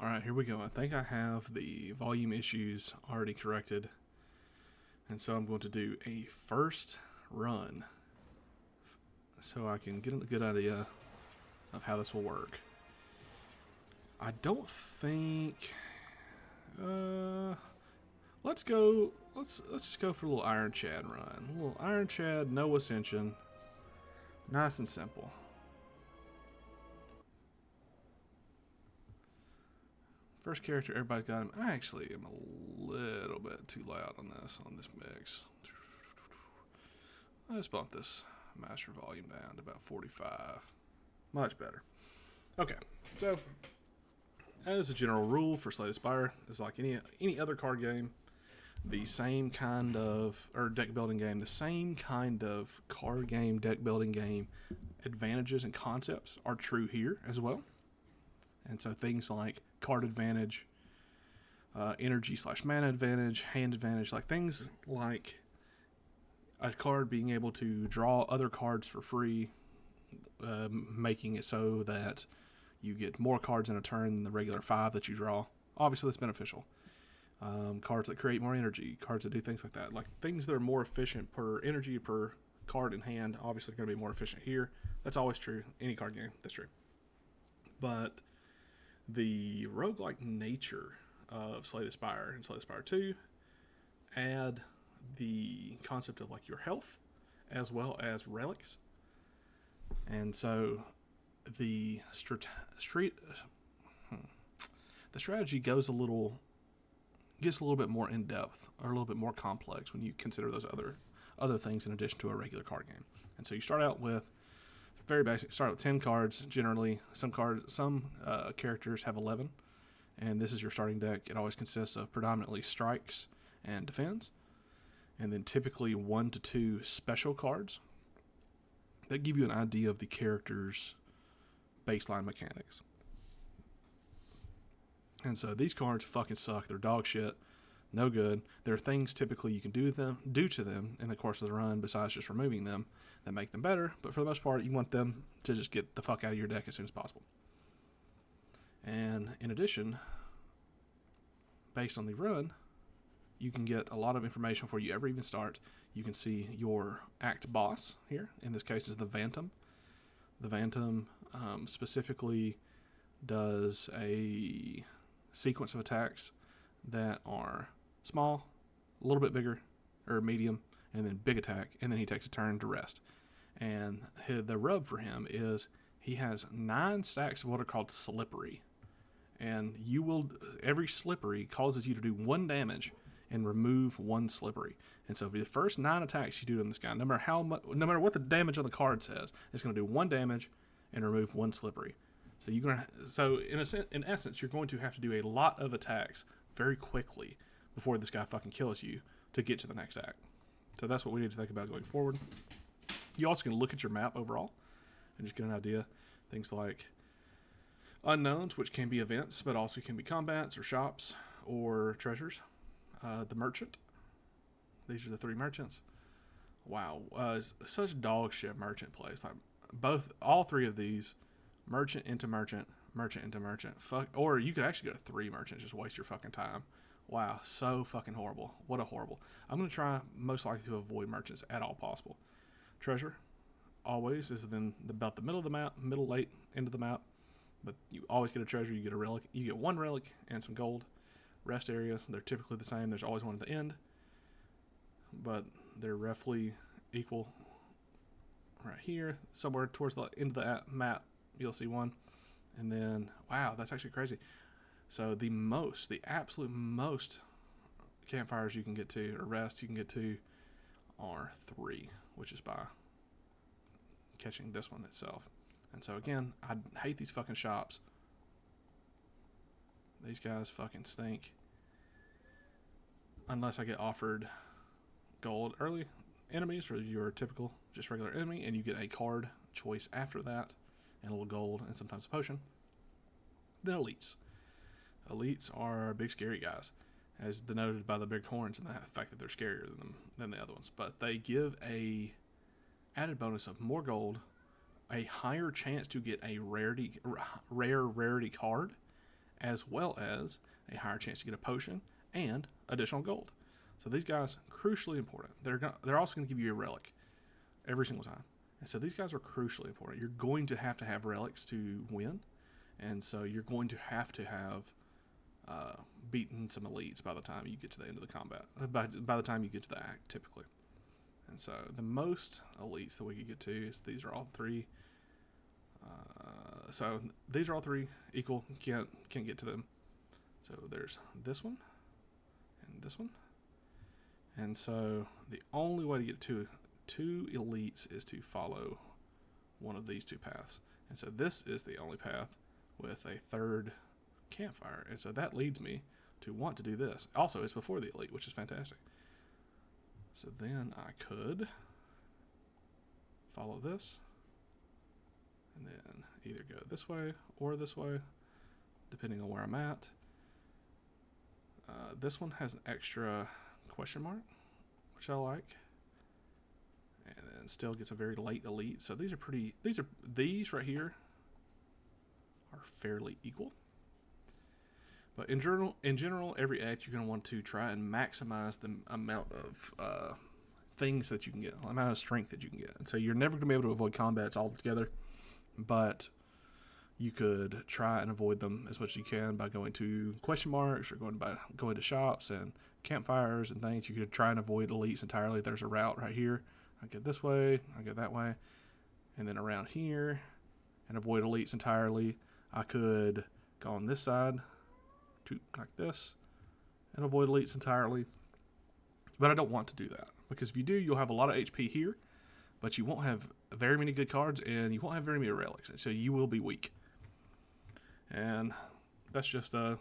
Alright, here we go. I think I have the volume issues already corrected. And so I'm going to do a first run so I can get a good idea of how this will work. I don't think... let's just go for a little Ironchud run. A little Ironchud, no Ascension. Nice and simple. First character, everybody's got him. I actually am a little bit too loud on this mix. Let's bump this master volume down to about 45. Much better. Okay, so as a general rule for StS2, it's like any other card game, the same kind of, or deck building game, the same kind of card game, deck building game advantages and concepts are true here as well. And so things like card advantage, energy/mana advantage, hand advantage, like things like a card being able to draw other cards for free, making it so that you get more cards in a turn than the regular 5 that you draw. Obviously, that's beneficial. Cards that create more energy, cards that do things like that. Like things that are more efficient per energy per card in hand, obviously going to be more efficient here. That's always true. Any card game, that's true. But the roguelike nature of StS2 and StS2 add the concept of like your health as well as relics. And so the strategy gets a little bit more in depth or a little bit more complex when you consider those other things in addition to a regular card game. And so you start out with very basic. Start with 10 cards generally. Some characters have 11, and this is your starting deck. It always consists of predominantly strikes and defense, and then typically 1 to 2 special cards that give you an idea of the character's baseline mechanics. And so these cards fucking suck. They're dog shit. No good. There are things typically you can do to them in the course of the run besides just removing them that make them better. But for the most part, you want them to just get the fuck out of your deck as soon as possible. And in addition, based on the run, you can get a lot of information before you ever even start. You can see your act boss here. In this case is the Phantom. The Phantom specifically does a sequence of attacks that are small, a little bit bigger, or medium, and then big attack, and then he takes a turn to rest. And the rub for him is he has 9 stacks of what are called slippery. And every slippery causes you to do 1 damage and remove 1 slippery. And so for the first 9 attacks you do on this guy, no matter what the damage on the card says, it's going to do 1 damage and remove 1 slippery. So in essence, you're going to have to do a lot of attacks very quickly before this guy fucking kills you to get to the next act. So that's what we need to think about going forward. You also can look at your map overall and just get an idea. Things like unknowns, which can be events, but also can be combats or shops or treasures. The merchant. These are the 3 merchants. Wow, such dog shit merchant plays. Like all 3 of these, merchant into merchant, merchant into merchant. Or you could actually go to 3 merchants, just waste your fucking time. Wow, so fucking horrible. What a horrible. I'm going to try most likely to avoid merchants at all possible. Treasure, always, is then about the middle of the map, late end of the map. But you always get a treasure, you get a relic. You get 1 relic and some gold. Rest areas, they're typically the same. There's always one at the end. But they're roughly equal. Right here, somewhere towards the end of the map, you'll see 1. And then, wow, that's actually crazy. So the absolute most campfires you can get to, or rests you can get to, are 3, which is by catching this one itself. And so again, I hate these fucking shops. These guys fucking stink. Unless I get offered gold early enemies for your typical just regular enemy, and you get a card choice after that, and a little gold, and sometimes a potion. Then elites. Elites are big scary guys, as denoted by the big horns and the fact that they're scarier than the other ones. But they give a added bonus of more gold, a higher chance to get a rare rarity card, as well as a higher chance to get a potion and additional gold. So these guys, crucially important. They're also going to give you a relic every single time. And so these guys are crucially important. You're going to have relics to win. And so you're going to have beaten some elites by the time you get to the end of the combat. By the time you get to the act, typically. And so the most elites that we could get to is these are all three. So these are all three equal. Can't get to them. So there's this one and this one. And so the only way to get to two elites is to follow one of these two paths. And so this is the only path with a third campfire. And so that leads me to want to do this. Also, it's before the elite, which is fantastic. So then I could follow this and then either go this way or this way, depending on where I'm at. This one has an extra question mark, which I like, and then still gets a very late elite. So these right here are fairly equal. But in general, every act you're going to want to try and maximize the amount of things that you can get, the amount of strength that you can get. And so you're never going to be able to avoid combats altogether, but you could try and avoid them as much as you can by going to question marks or going to shops and campfires and things. You could try and avoid elites entirely. There's a route right here. I get this way, I go that way, and then around here and avoid elites entirely. I could go on this side like this and avoid elites entirely, but I don't want to do that, because if you do, you'll have a lot of HP here, but you won't have very many good cards and you won't have very many relics, so you will be weak. And that's just a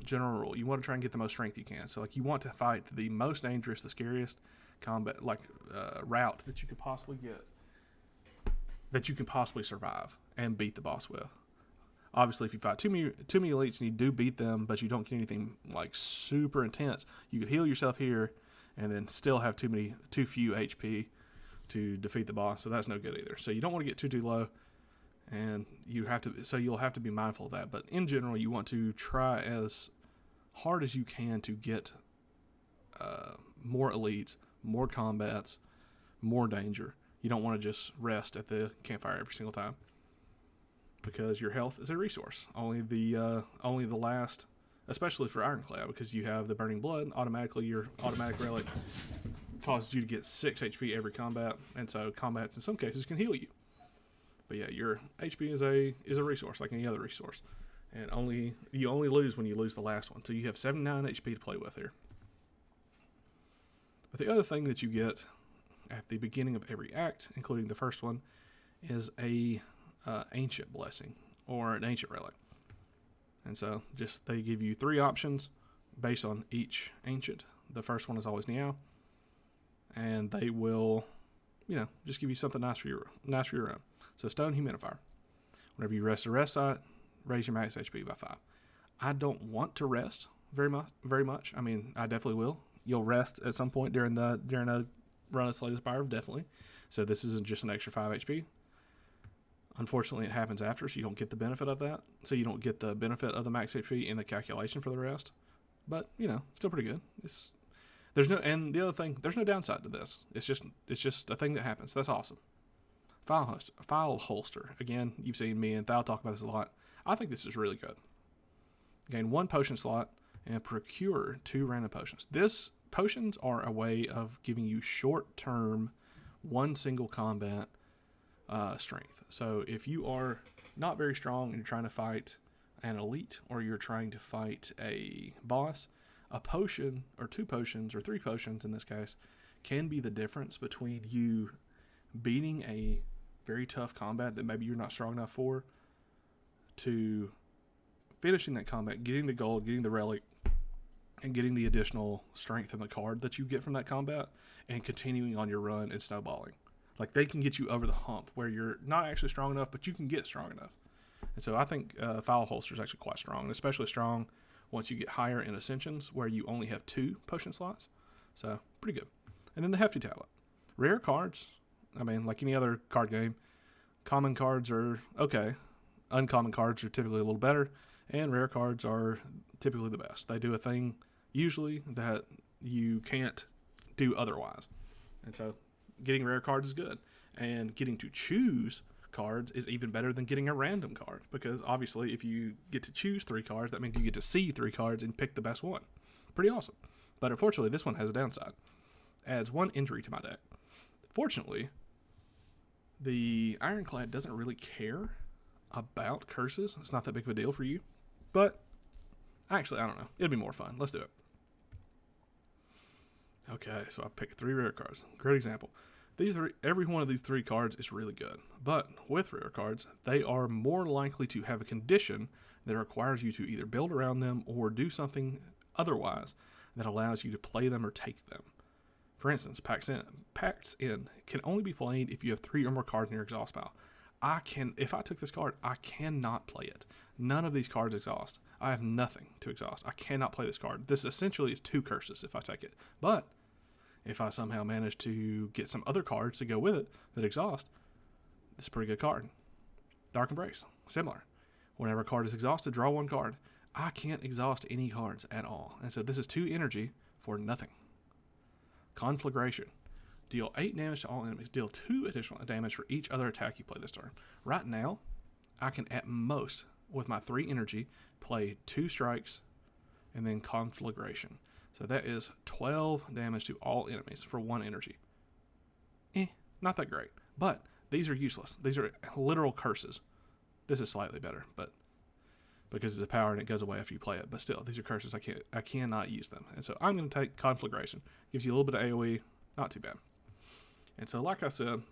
general rule. You want to try and get the most strength you can. So like, you want to fight the most dangerous, the scariest combat route that you could possibly get, that you can possibly survive and beat the boss with. Obviously, if you fight too many elites and you do beat them, but you don't get anything like super intense, you could heal yourself here and then still have too few HP to defeat the boss. So that's no good either. So you don't want to get too low, and you'll have to be mindful of that. But in general, you want to try as hard as you can to get more elites, more combats, more danger. You don't want to just rest at the campfire every single time, because your health is a resource. Only the last, especially for Ironclad, because you have the Burning Blood, automatically your automatic relic causes you to get 6 HP every combat, and so combats in some cases can heal you. But yeah, your HP is a resource like any other resource, and you only lose when you lose the last one. So you have 79 HP to play with here. But the other thing that you get at the beginning of every act, including the first one, is a ancient blessing or an ancient relic. And so they give you 3 options based on each ancient. The first one is always Niao, and they will just give you something nice for your own. So Stone Humidifier. Whenever you rest a rest site, raise your max HP by 5. I don't want to rest very much. I mean, I definitely will. You'll rest at some point during a run of Slay the Spire, definitely. So this isn't just an extra 5 HP. Unfortunately, it happens after, so you don't get the benefit of that. So you don't get the benefit of the max HP in the calculation for the rest. But, still pretty good. And the other thing, there's no downside to this. It's just a thing that happens. That's awesome. File holster. Again, you've seen me and Thal talk about this a lot. I think this is really good. Gain 1 potion slot and procure 2 random potions. Potions are a way of giving you short-term, one single combat strength. So if you are not very strong and you're trying to fight an elite, or you're trying to fight a boss, a potion or 2 potions or 3 potions in this case can be the difference between you beating a very tough combat that maybe you're not strong enough for, to finishing that combat, getting the gold, getting the relic, and getting the additional strength in the card that you get from that combat, and continuing on your run and snowballing. Like, they can get you over the hump where you're not actually strong enough, but you can get strong enough. And so I think File Holster is actually quite strong, and especially strong once you get higher in Ascensions, where you only have 2 potion slots. So, pretty good. And then the Hefty Tablet. Rare cards, I mean, like any other card game, common cards are okay. Uncommon cards are typically a little better. And rare cards are typically the best. They do a thing usually that you can't do otherwise. And so getting rare cards is good. And getting to choose cards is even better than getting a random card, because obviously if you get to choose 3 cards, that means you get to see 3 cards and pick the best one. Pretty awesome. But unfortunately, this one has a downside. Adds 1 injury to my deck. Fortunately, the Ironclad doesn't really care about curses. It's not that big of a deal for you. But actually, I don't know. It'd be more fun. Let's do it. Okay, so I picked 3 rare cards. Great example. Every one of these 3 cards is really good. But with rare cards, they are more likely to have a condition that requires you to either build around them or do something otherwise that allows you to play them or take them. For instance, Pact's End can only be played if you have 3 or more cards in your exhaust pile. If I took this card, I cannot play it. None of these cards exhaust. I have nothing to exhaust. I cannot play this card. This essentially is 2 curses if I take it. But if I somehow manage to get some other cards to go with it that exhaust, this is a pretty good card. Dark Embrace, similar. Whenever a card is exhausted, draw 1 card. I can't exhaust any cards at all. And so this is 2 energy for nothing. Conflagration. Deal 8 damage to all enemies. Deal 2 additional damage for each other attack you play this turn. Right now, I can at most, with my 3 energy, play 2 strikes and then Conflagration. So that is 12 damage to all enemies for 1 energy. Not that great. But these are useless. These are literal curses. This is slightly better, but because it's a power and it goes away after you play it. But still, these are curses. I cannot use them. And so I'm going to take Conflagration. Gives you a little bit of AoE. Not too bad. And so like I said,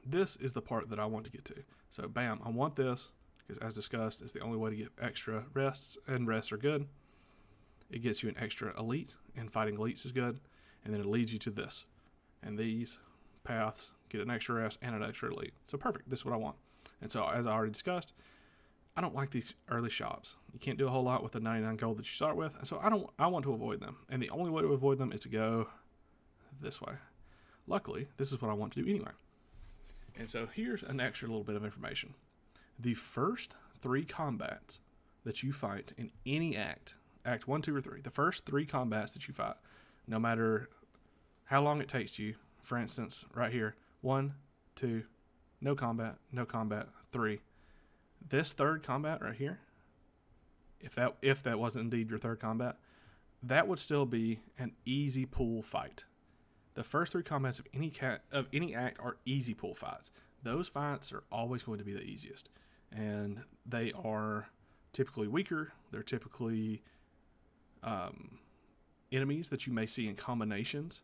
this is the part that I want to get to. So bam, I want this because as discussed, it's the only way to get extra rests, and rests are good. It gets you an extra elite, and fighting elites is good. And then it leads you to this. And these paths get an extra rest and an extra elite. So perfect. This is what I want. And so as I already discussed, I don't like these early shops. You can't do a whole lot with the 99 gold that you start with. And so I want to avoid them. And the only way to avoid them is to go this way. Luckily, this is what I want to do anyway. And so here's an extra little bit of information. The first 3 combats that you fight in any act 1, 2, or 3, the first 3 combats that you fight, no matter how long it takes you, for instance, right here, 1, 2, no combat, 3. This 3rd combat right here, if that wasn't indeed your 3rd combat, that would still be an easy pool fight. The first 3 combats of any act are easy pool fights. Those fights are always going to be the easiest, and they are typically weaker. They're typically enemies that you may see in combinations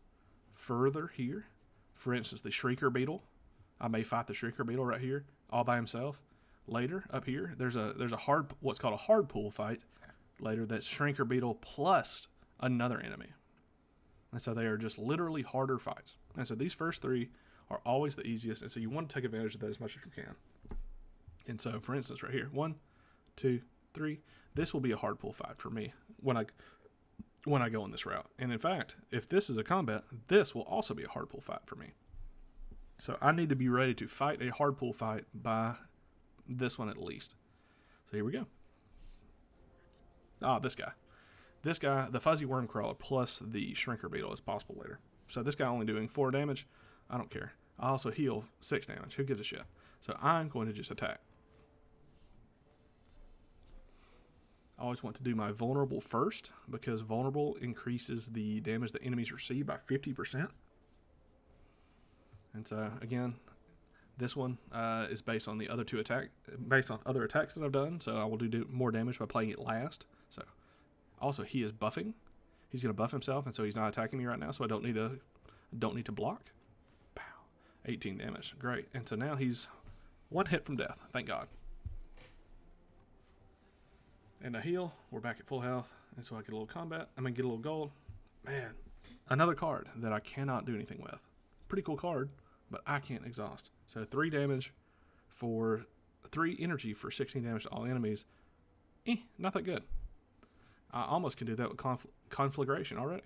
further here. For instance, the Shrieker Beetle. I may fight the Shrieker Beetle right here all by himself. Later, up here, there's a what's called a hard pool fight. Later, that's Shrieker Beetle plus another enemy. And so they are just literally harder fights. And so these first 3 are always the easiest. And so you want to take advantage of that as much as you can. And so, for instance, right here, 1, 2, 3. This will be a hard pull fight for me when I go on this route. And in fact, if this is a combat, this will also be a hard pull fight for me. So I need to be ready to fight a hard pull fight by this one at least. So here we go. This guy. This guy, the Fuzzy Worm Crawler plus the Shrinker Beetle is possible later. So this guy only doing 4 damage. I don't care. I also heal 6 damage. Who gives a shit? So I'm going to just attack. I always want to do my vulnerable first, because vulnerable increases the damage that enemies receive by 50%. And so again, this one is based on the other 2 based on other attacks that I've done. So I will do more damage by playing it last. So also he is buffing. He's going to buff himself, and so he's not attacking me right now. So I don't need to block. Pow, 18 damage, great. And so now he's 1 hit from death. Thank God. And I heal. We're back at full health. And so I get a little get a little gold. Man, another card that I cannot do anything with. Pretty cool card, but I can't exhaust. So 3 damage for 3 energy for 16 damage to all enemies. Not that good. I almost can do that with Conflagration already.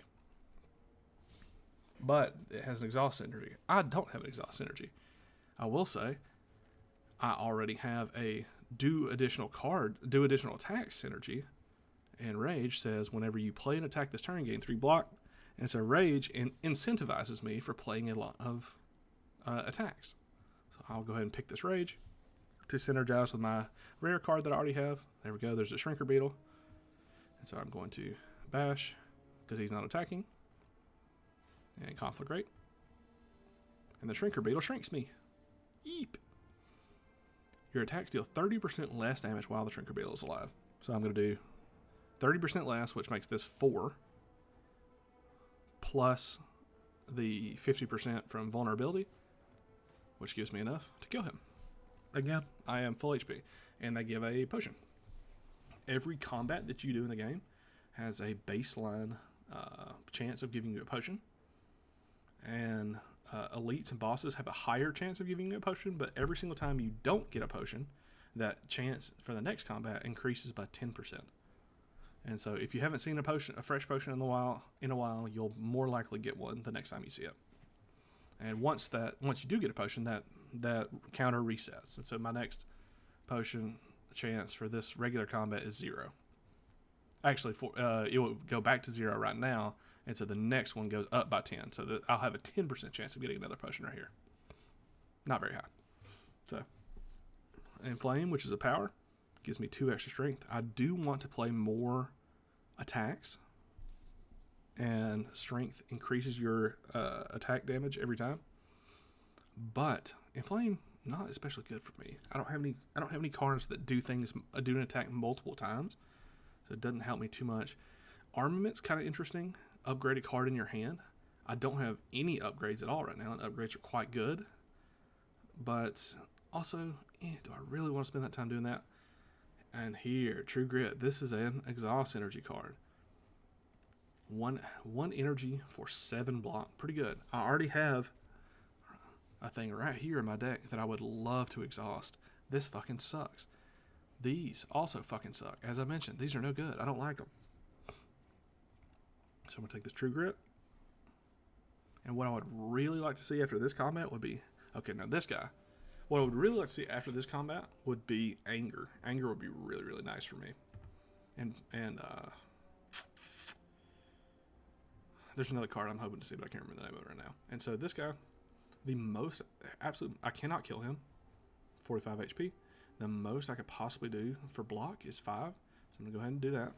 But it has an exhaust energy. I don't have an exhaust energy. I will say, I already have a do additional attack synergy. And Rage says whenever you play an attack this turn, gain 3 block. And so Rage incentivizes me for playing a lot of attacks. So I'll go ahead and pick this Rage to synergize with my rare card that I already have. There we go. There's a Shrinker Beetle. And so I'm going to bash because he's not attacking. And Conflagrate. And the Shrinker Beetle shrinks me. Yeep. Your attacks deal 30% less damage while the Shrinker Beetle is alive. So I'm going to do 30% less, which makes this 4. Plus the 50% from vulnerability, which gives me enough to kill him. Again, I am full HP. And they give a potion. Every combat that you do in the game has a baseline chance of giving you a potion. And elites and bosses have a higher chance of giving you a potion, but every single time you don't get a potion, that chance for the next combat increases by 10%. And so if you haven't seen a fresh potion in a while, you'll more likely get one the next time you see it. And once you do get a potion, that counter resets. And so my next potion chance for this regular combat is 0. Actually, it will go back to 0 right now, and so the next one goes up by 10. So that I'll have a 10% chance of getting another potion right here. Not very high. So, Inflame, which is a power, gives me 2 extra strength. I do want to play more attacks, and strength increases your attack damage every time. But Inflame, not especially good for me. I don't have any cards that do an attack multiple times, so it doesn't help me too much. Armament's kind of interesting. Upgrade a card in your hand. I don't have any upgrades at all right now, and upgrades are quite good. But also, do I really want to spend that time doing that? And here, True Grit. This is an exhaust energy card. One energy for 7 block. Pretty good. I already have a thing right here in my deck that I would love to exhaust. This fucking sucks. These also fucking suck. As I mentioned, these are no good. I don't like them. So I'm going to take this True Grit. And what I would really like to see after this combat would be... Okay, now this guy. What I would really like to see after this combat would be Anger. Anger would be really, really nice for me. And there's another card I'm hoping to see, but I can't remember the name of it right now. And so this guy, I cannot kill him. 45 HP. The most I could possibly do for block is 5. So I'm going to go ahead and do that.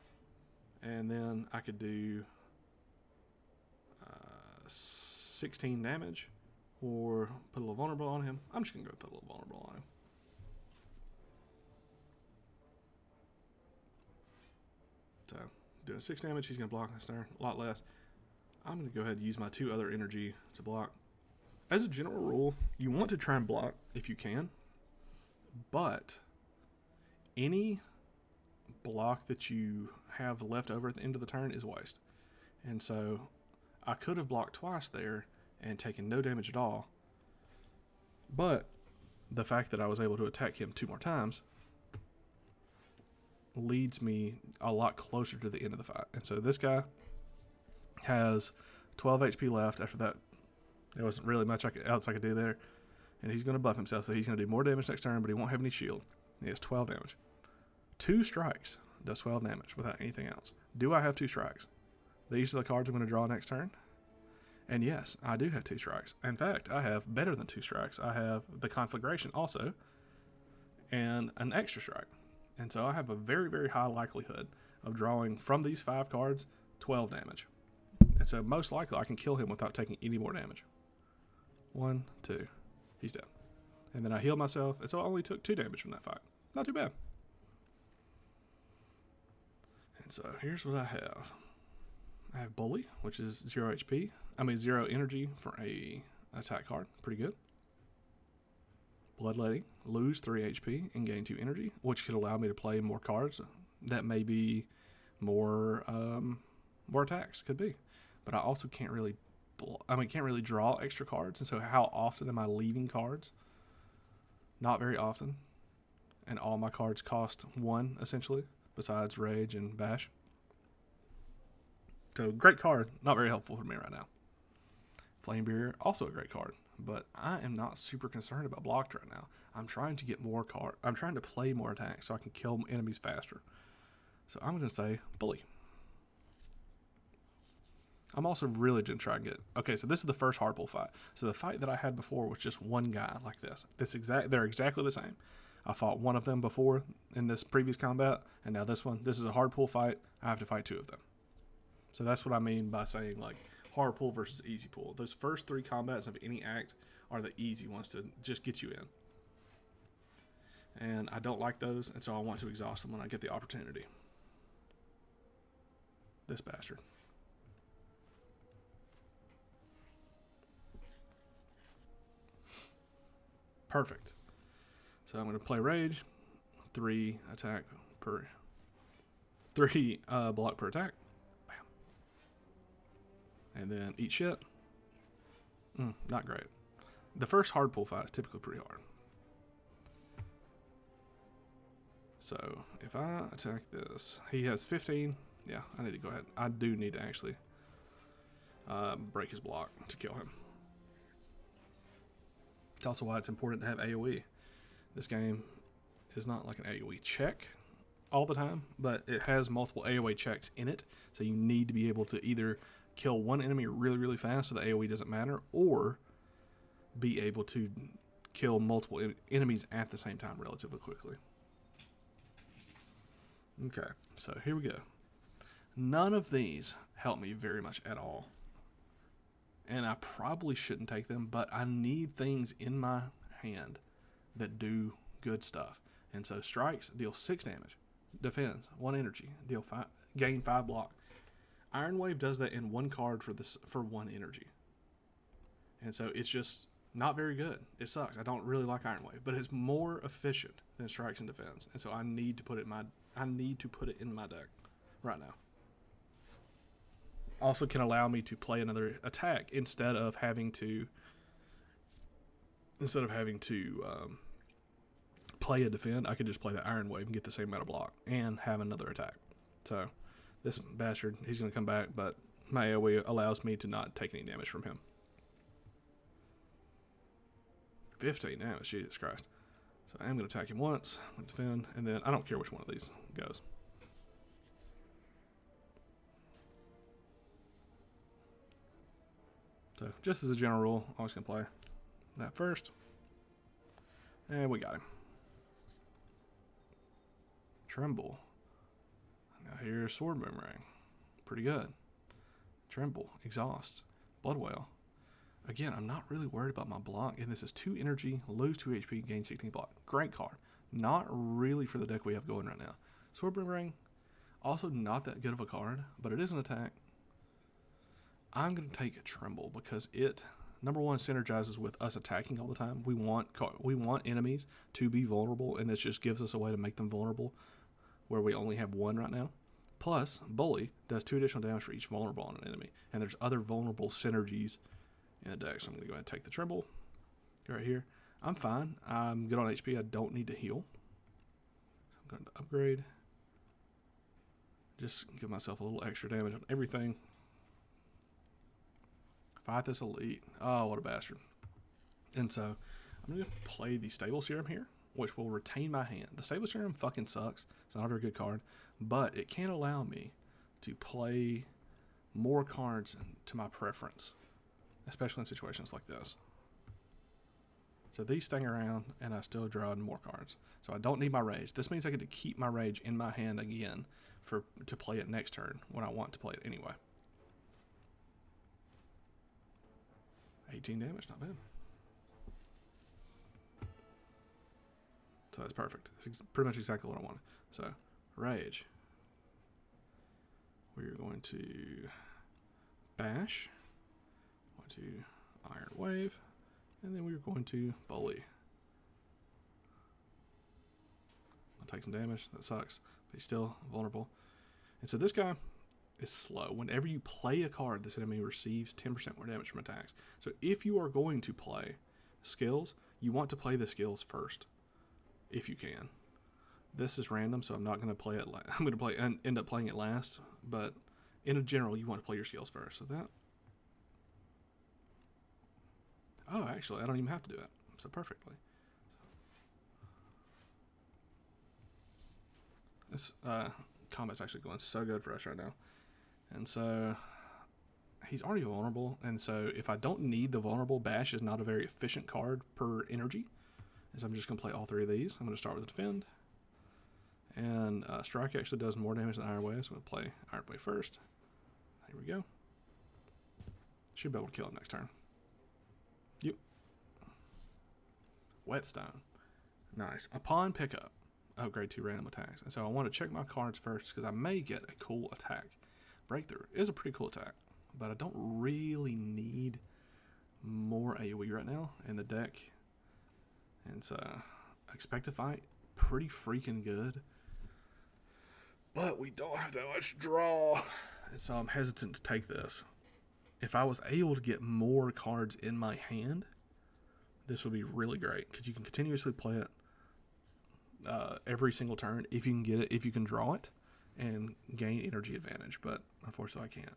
And then I could do 16 damage or put a little vulnerable on him. I'm just going to go put a little vulnerable on him. So, doing 6 damage, he's going to block this turn, a lot less. I'm going to go ahead and use my 2 other energy to block. As a general rule, you want to try and block if you can, but any block that you have left over at the end of the turn is waste. And so I could have blocked twice there and taken no damage at all, but the fact that I was able to attack him 2 more times leads me a lot closer to the end of the fight. And so this guy has 12 HP left. After that, there wasn't really much else I could do there. And he's going to buff himself, so he's going to do more damage next turn, but he won't have any shield. He has 12 damage. 2 strikes does 12 damage without anything else. Do I have 2 strikes? These are the cards I'm going to draw next turn. And yes, I do have 2 strikes. In fact, I have better than 2 strikes. I have the Conflagration also, and an extra strike. And so I have a very, very high likelihood of drawing from these 5 cards 12 damage. And so most likely I can kill him without taking any more damage. 1, 2. He's dead. And then I heal myself, and so I only took 2 damage from that fight. Not too bad. And so here's what I have. I have Bully, which is 0 energy for a attack card. Pretty good. Bloodletting, lose 3 HP and gain 2 energy, which could allow me to play more cards. That may be more attacks, could be. But I also can't really draw extra cards, and so how often am I leaving cards? Not very often. And all my cards cost 1, essentially, besides Rage and Bash. So, great card. Not very helpful for me right now. Flame Barrier, also a great card. but I am not super concerned about blocked right now. I'm trying to get more card. I'm trying to play more attacks so I can kill enemies faster. So I'm going to say bully. I'm also really going to try and get... Okay, so this is the first hard pull fight. So the fight that I had before was just one guy like this. They're exactly the same. I fought one of them before in this previous combat, and now this one. This is a hard pull fight. I have to fight two of them. So that's what I mean by saying, like, hard pull versus easy pull. Those first three combats of any act are the easy ones to just get you in. And I don't like those, and so I want to exhaust them when I get the opportunity. This bastard. Perfect. So I'm going to play Rage. 3 attack per... 3 block per attack. Bam. And then eat shit. Not great. The first hard pull fight is typically pretty hard. So if I attack this, he has 15. Yeah, I need to go ahead. I do need to actually break his block to kill him. It's also why it's important to have AoE. This game is not like an AoE check all the time, but it has multiple AoE checks in it. So you need to be able to either kill one enemy really, really fast so the AoE doesn't matter, or be able to kill multiple enemies at the same time relatively quickly. Okay, so here we go. None of these help me very much at all. And I probably shouldn't take them, but I need things in my hand that do good stuff. And so strikes deal 6 damage, defends 1 energy, gain 5 block. Iron Wave does that in 1 card for 1 energy. And so it's just not very good. It sucks. I don't really like Iron Wave, but it's more efficient than strikes and defends. And so I need to put it in my deck right now. Also can allow me to play another attack instead of having to play a defend. I could just play the Iron Wave and get the same amount of block and have another attack. So this bastard, he's going to come back, but my AoE allows me to not take any damage from him. 15 damage, Jesus Christ. So I am going to attack him once, I'm going to defend, and then I don't care which one of these goes. So, just as a general rule, I'm always going to play that first. And we got him. Tremble. Now here's Sword Boomerang. Pretty good. Tremble. Exhaust. Blood Whale. Again, I'm not really worried about my block. And this is 2 energy, lose 2 HP, gain 16 block. Great card. Not really for the deck we have going right now. Sword Boomerang, also not that good of a card, but it is an attack. I'm going to take Tremble because it, number one, synergizes with us attacking all the time. We want enemies to be vulnerable, and this just gives us a way to make them vulnerable where we only have 1 right now. Plus, Bully does 2 additional damage for each vulnerable on an enemy, and there's other vulnerable synergies in the deck. So I'm going to go ahead and take the Tremble right here. I'm fine. I'm good on HP. I don't need to heal. So I'm going to upgrade. Just give myself a little extra damage on everything. Fight this elite. Oh, what a bastard. And so I'm going to play the Stable Serum here, which will retain my hand. The Stable Serum fucking sucks. It's not a very good card, but it can allow me to play more cards to my preference, especially in situations like this. So these stay around, and I still draw more cards. So I don't need my Rage. This means I get to keep my Rage in my hand again to play it next turn when I want to play it anyway. 18 damage, not bad. So that's perfect. It's pretty much exactly what I wanted. So, Rage. We're going to Bash. Going to Iron Wave. And then we're going to Bully. I'll take some damage. That sucks. But he's still vulnerable. And so this guy is slow. Whenever you play a card, this enemy receives 10% more damage from attacks. So if you are going to play skills, you want to play the skills first, if you can. This is random, so I'm not going to play it. I'm going to end up playing it last, but in general, you want to play your skills first. So Oh, actually, I don't even have to do it. So perfectly. This combat's actually going so good for us right now. And so he's already vulnerable. And so if I don't need the vulnerable, Bash is not a very efficient card per energy. And so I'm just going to play all three of these. I'm going to start with the Defend. And Strike actually does more damage than Iron Wave, so I'm going to play Iron Wave first. Here we go. Should be able to kill him next turn. Yep. Whetstone. Nice. Upon pickup, upgrade 2 random attacks. And so I want to check my cards first because I may get a cool attack. Breakthrough is a pretty cool attack, but I don't really need more AoE right now in the deck. And so Expect to Fight, pretty freaking good. But we don't have that much draw. And so I'm hesitant to take this. If I was able to get more cards in my hand, this would be really great. Because you can continuously play it every single turn if you can get it, if you can draw it, and gain energy advantage. But unfortunately I can't.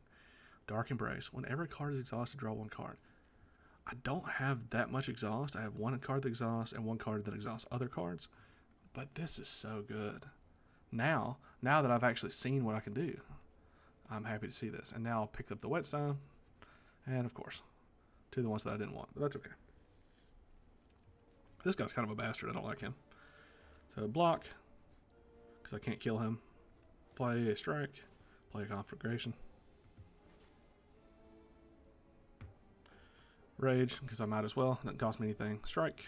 Dark Embrace. Whenever a card is exhausted, draw one card. I don't have that much exhaust. I have one card that exhausts and one card that exhausts other cards. But this is so good. Now that I've actually seen what I can do, I'm happy to see this. And now I'll pick up the Whetstone. And of course, two of the ones that I didn't want. But that's okay. This guy's kind of a bastard. I don't like him. So block, because I can't kill him. Play a Strike. Play a Conflagration. Rage, because I might as well. Doesn't cost me anything. Strike.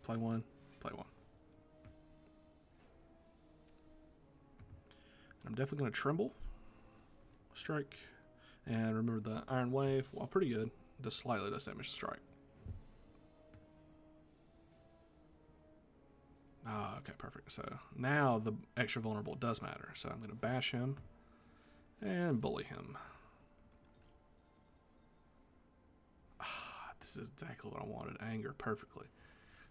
Play one. Play one. I'm definitely going to Tremble. Strike. And remember the Iron Wave, while pretty good, does slightly less damage to Strike. Ah, okay, perfect. So now the extra vulnerable does matter. So I'm going to bash him and bully him. This is exactly what I wanted. Anger, perfectly.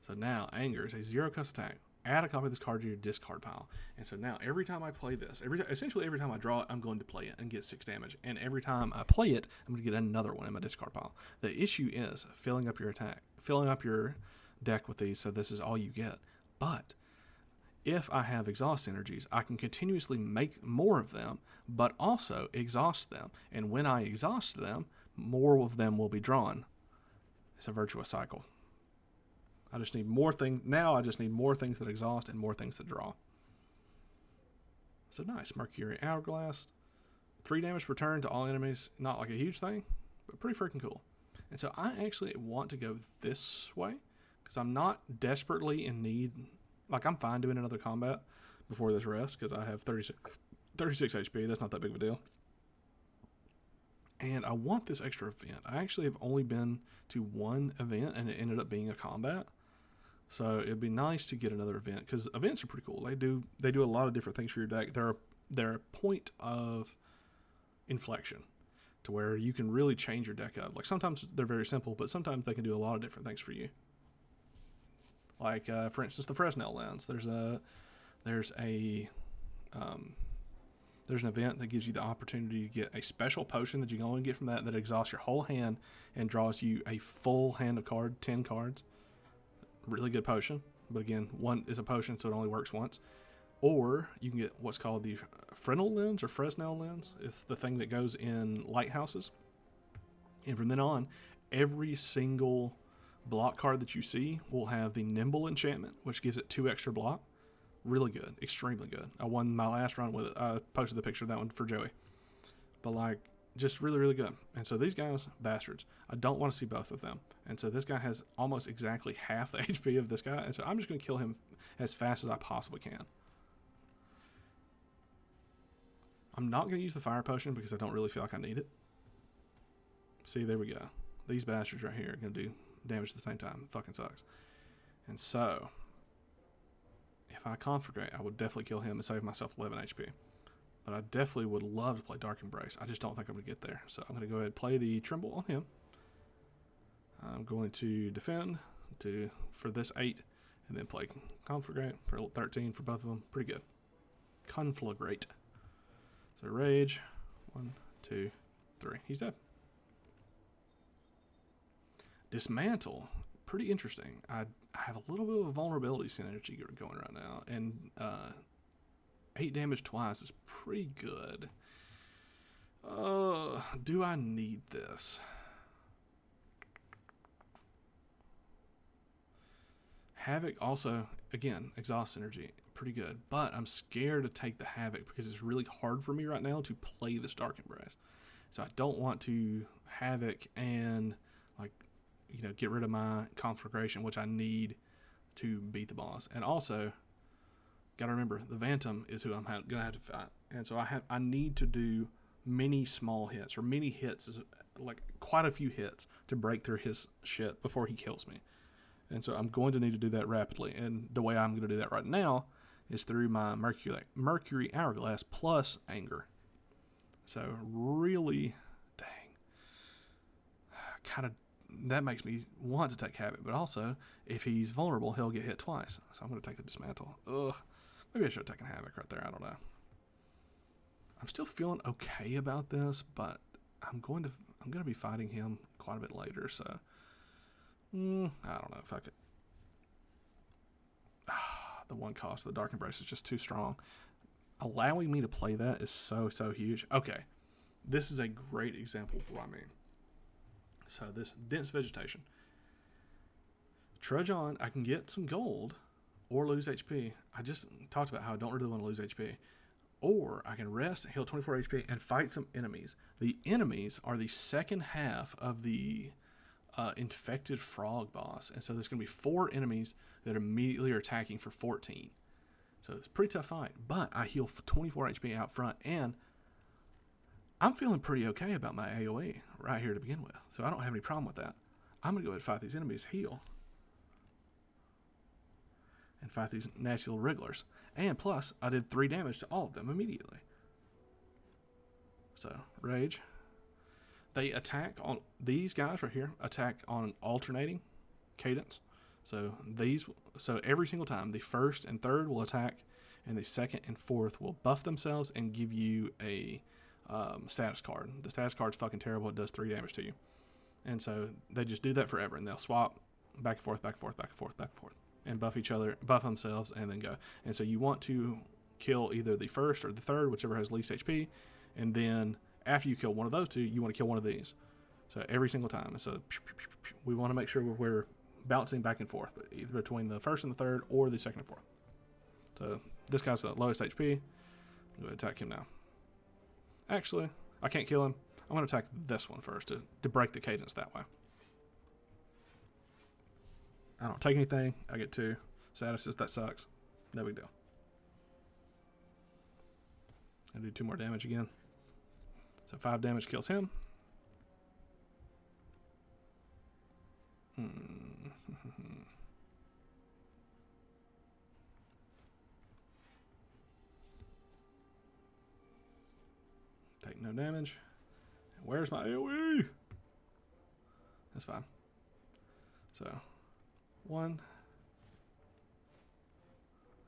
So now Anger is a 0-cost attack. Add a copy of this card to your discard pile. And so now every time I play this, essentially every time I draw it, I'm going to play it and get 6 damage. And every time I play it, I'm going to get another one in my discard pile. The issue is filling up your deck with these, so this is all you get. But if I have exhaust energies, I can continuously make more of them, but also exhaust them. And when I exhaust them, more of them will be drawn. It's a virtuous cycle. I just need more things. Now I just need more things that exhaust and more things that draw. So nice. Mercury Hourglass. 3 damage per turn to all enemies. Not like a huge thing, but pretty freaking cool. And so I actually want to go this way because I'm not desperately in need. Like, I'm fine doing another combat before this rest because I have 36 HP. That's not that big of a deal. And I want this extra event. I actually have only been to one event and it ended up being a combat. So it'd be nice to get another event because events are pretty cool. They do a lot of different things for your deck. They're a point of inflection to where you can really change your deck up. Like sometimes they're very simple, but sometimes they can do a lot of different things for you. Like for instance, the Fresnel lens. There's an event that gives you the opportunity to get a special potion that you can only get from that exhausts your whole hand and draws you a full hand of 10 cards. Really good potion, but again, one is a potion, so it only works once. Or you can get what's called the Fresnel lens or Fresnel lens. It's the thing that goes in lighthouses. And from then on, every single block card that you see will have the Nimble enchantment, which gives it 2 extra block. Really good, extremely good. I won my last run with it. I posted the picture of that one for Joey. But like, just really, really good. And so these guys, bastards. I don't want to see both of them. And so this guy has almost exactly half the HP of this guy. And so I'm just going to kill him as fast as I possibly can. I'm not going to use the fire potion because I don't really feel like I need it. See, there we go. These bastards right here are going to do damage at the same time. It fucking sucks. And so if I conflagrate, I would definitely kill him and save myself 11 HP. But I definitely would love to play Dark Embrace. I just don't think I'm going to get there. So I'm going to go ahead and play the Tremble on him. I'm going to defend for this 8, and then play Conflagrate for 13 for both of them. Pretty good. Conflagrate. So Rage. 1, 2, 3. He's dead. Dismantle, pretty interesting. I have a little bit of a vulnerability synergy going right now, and 8 damage twice is pretty good. Do I need this? Havoc also, again, exhaust synergy, pretty good. But I'm scared to take the Havoc because it's really hard for me right now to play this Dark Embrace. So I don't want to Havoc and, like, you know, get rid of my Conflagration, which I need to beat the boss. And also, gotta remember, the Phantom is who I'm gonna have to fight. And so I need to do many small hits, or many hits, like quite a few hits to break through his shit before he kills me. And so I'm going to need to do that rapidly. And the way I'm going to do that right now is through my Mercury Hourglass plus Anger. So really, dang, kind of, that makes me want to take Havoc. But also, if he's vulnerable, he'll get hit twice. So I'm going to take the Dismantle. Ugh, maybe I should have taken Havoc right there. I don't know. I'm still feeling okay about this, but I'm going to be fighting him quite a bit later. So I don't know if I could. The one cost of the Dark Embrace is just too strong. Allowing me to play that is so huge. Okay, this is a great example of what I mean. So this dense vegetation. Trudge on, I can get some gold or lose HP. I just talked about how I don't really want to lose HP. Or I can rest, heal 24 HP, and fight some enemies. The enemies are the second half of the infected frog boss. And so there's going to be 4 enemies that immediately are attacking for 14. So it's a pretty tough fight. But I heal 24 HP out front, and I'm feeling pretty okay about my AoE right here to begin with. So I don't have any problem with that. I'm going to go ahead and fight these enemies, heal, and fight these nasty little wrigglers. And plus, I did 3 damage to all of them immediately. So, Rage. They attack on, these guys right here, attack on an alternating cadence. So every single time, the first and third will attack, and the second and fourth will buff themselves and give you a status card. The status card's fucking terrible. It does 3 damage to you. And so they just do that forever, and they'll swap back and forth, back and forth, back and forth, back and forth, and buff each other, buff themselves, and then go. And so you want to kill either the first or the third, whichever has least HP, and then after you kill one of those two, you want to kill one of these. So every single time. So we want to make sure we're bouncing back and forth, but either between the first and the third or the second and fourth. So this guy's the lowest HP. I'm going to attack him now. Actually, I can't kill him. I'm going to attack this one first to break the cadence that way. I don't take anything. I get 2 statuses. That sucks. No big deal. I do 2 more damage again. So 5 damage kills him. Take no damage. Where's my AoE? That's fine. So 1.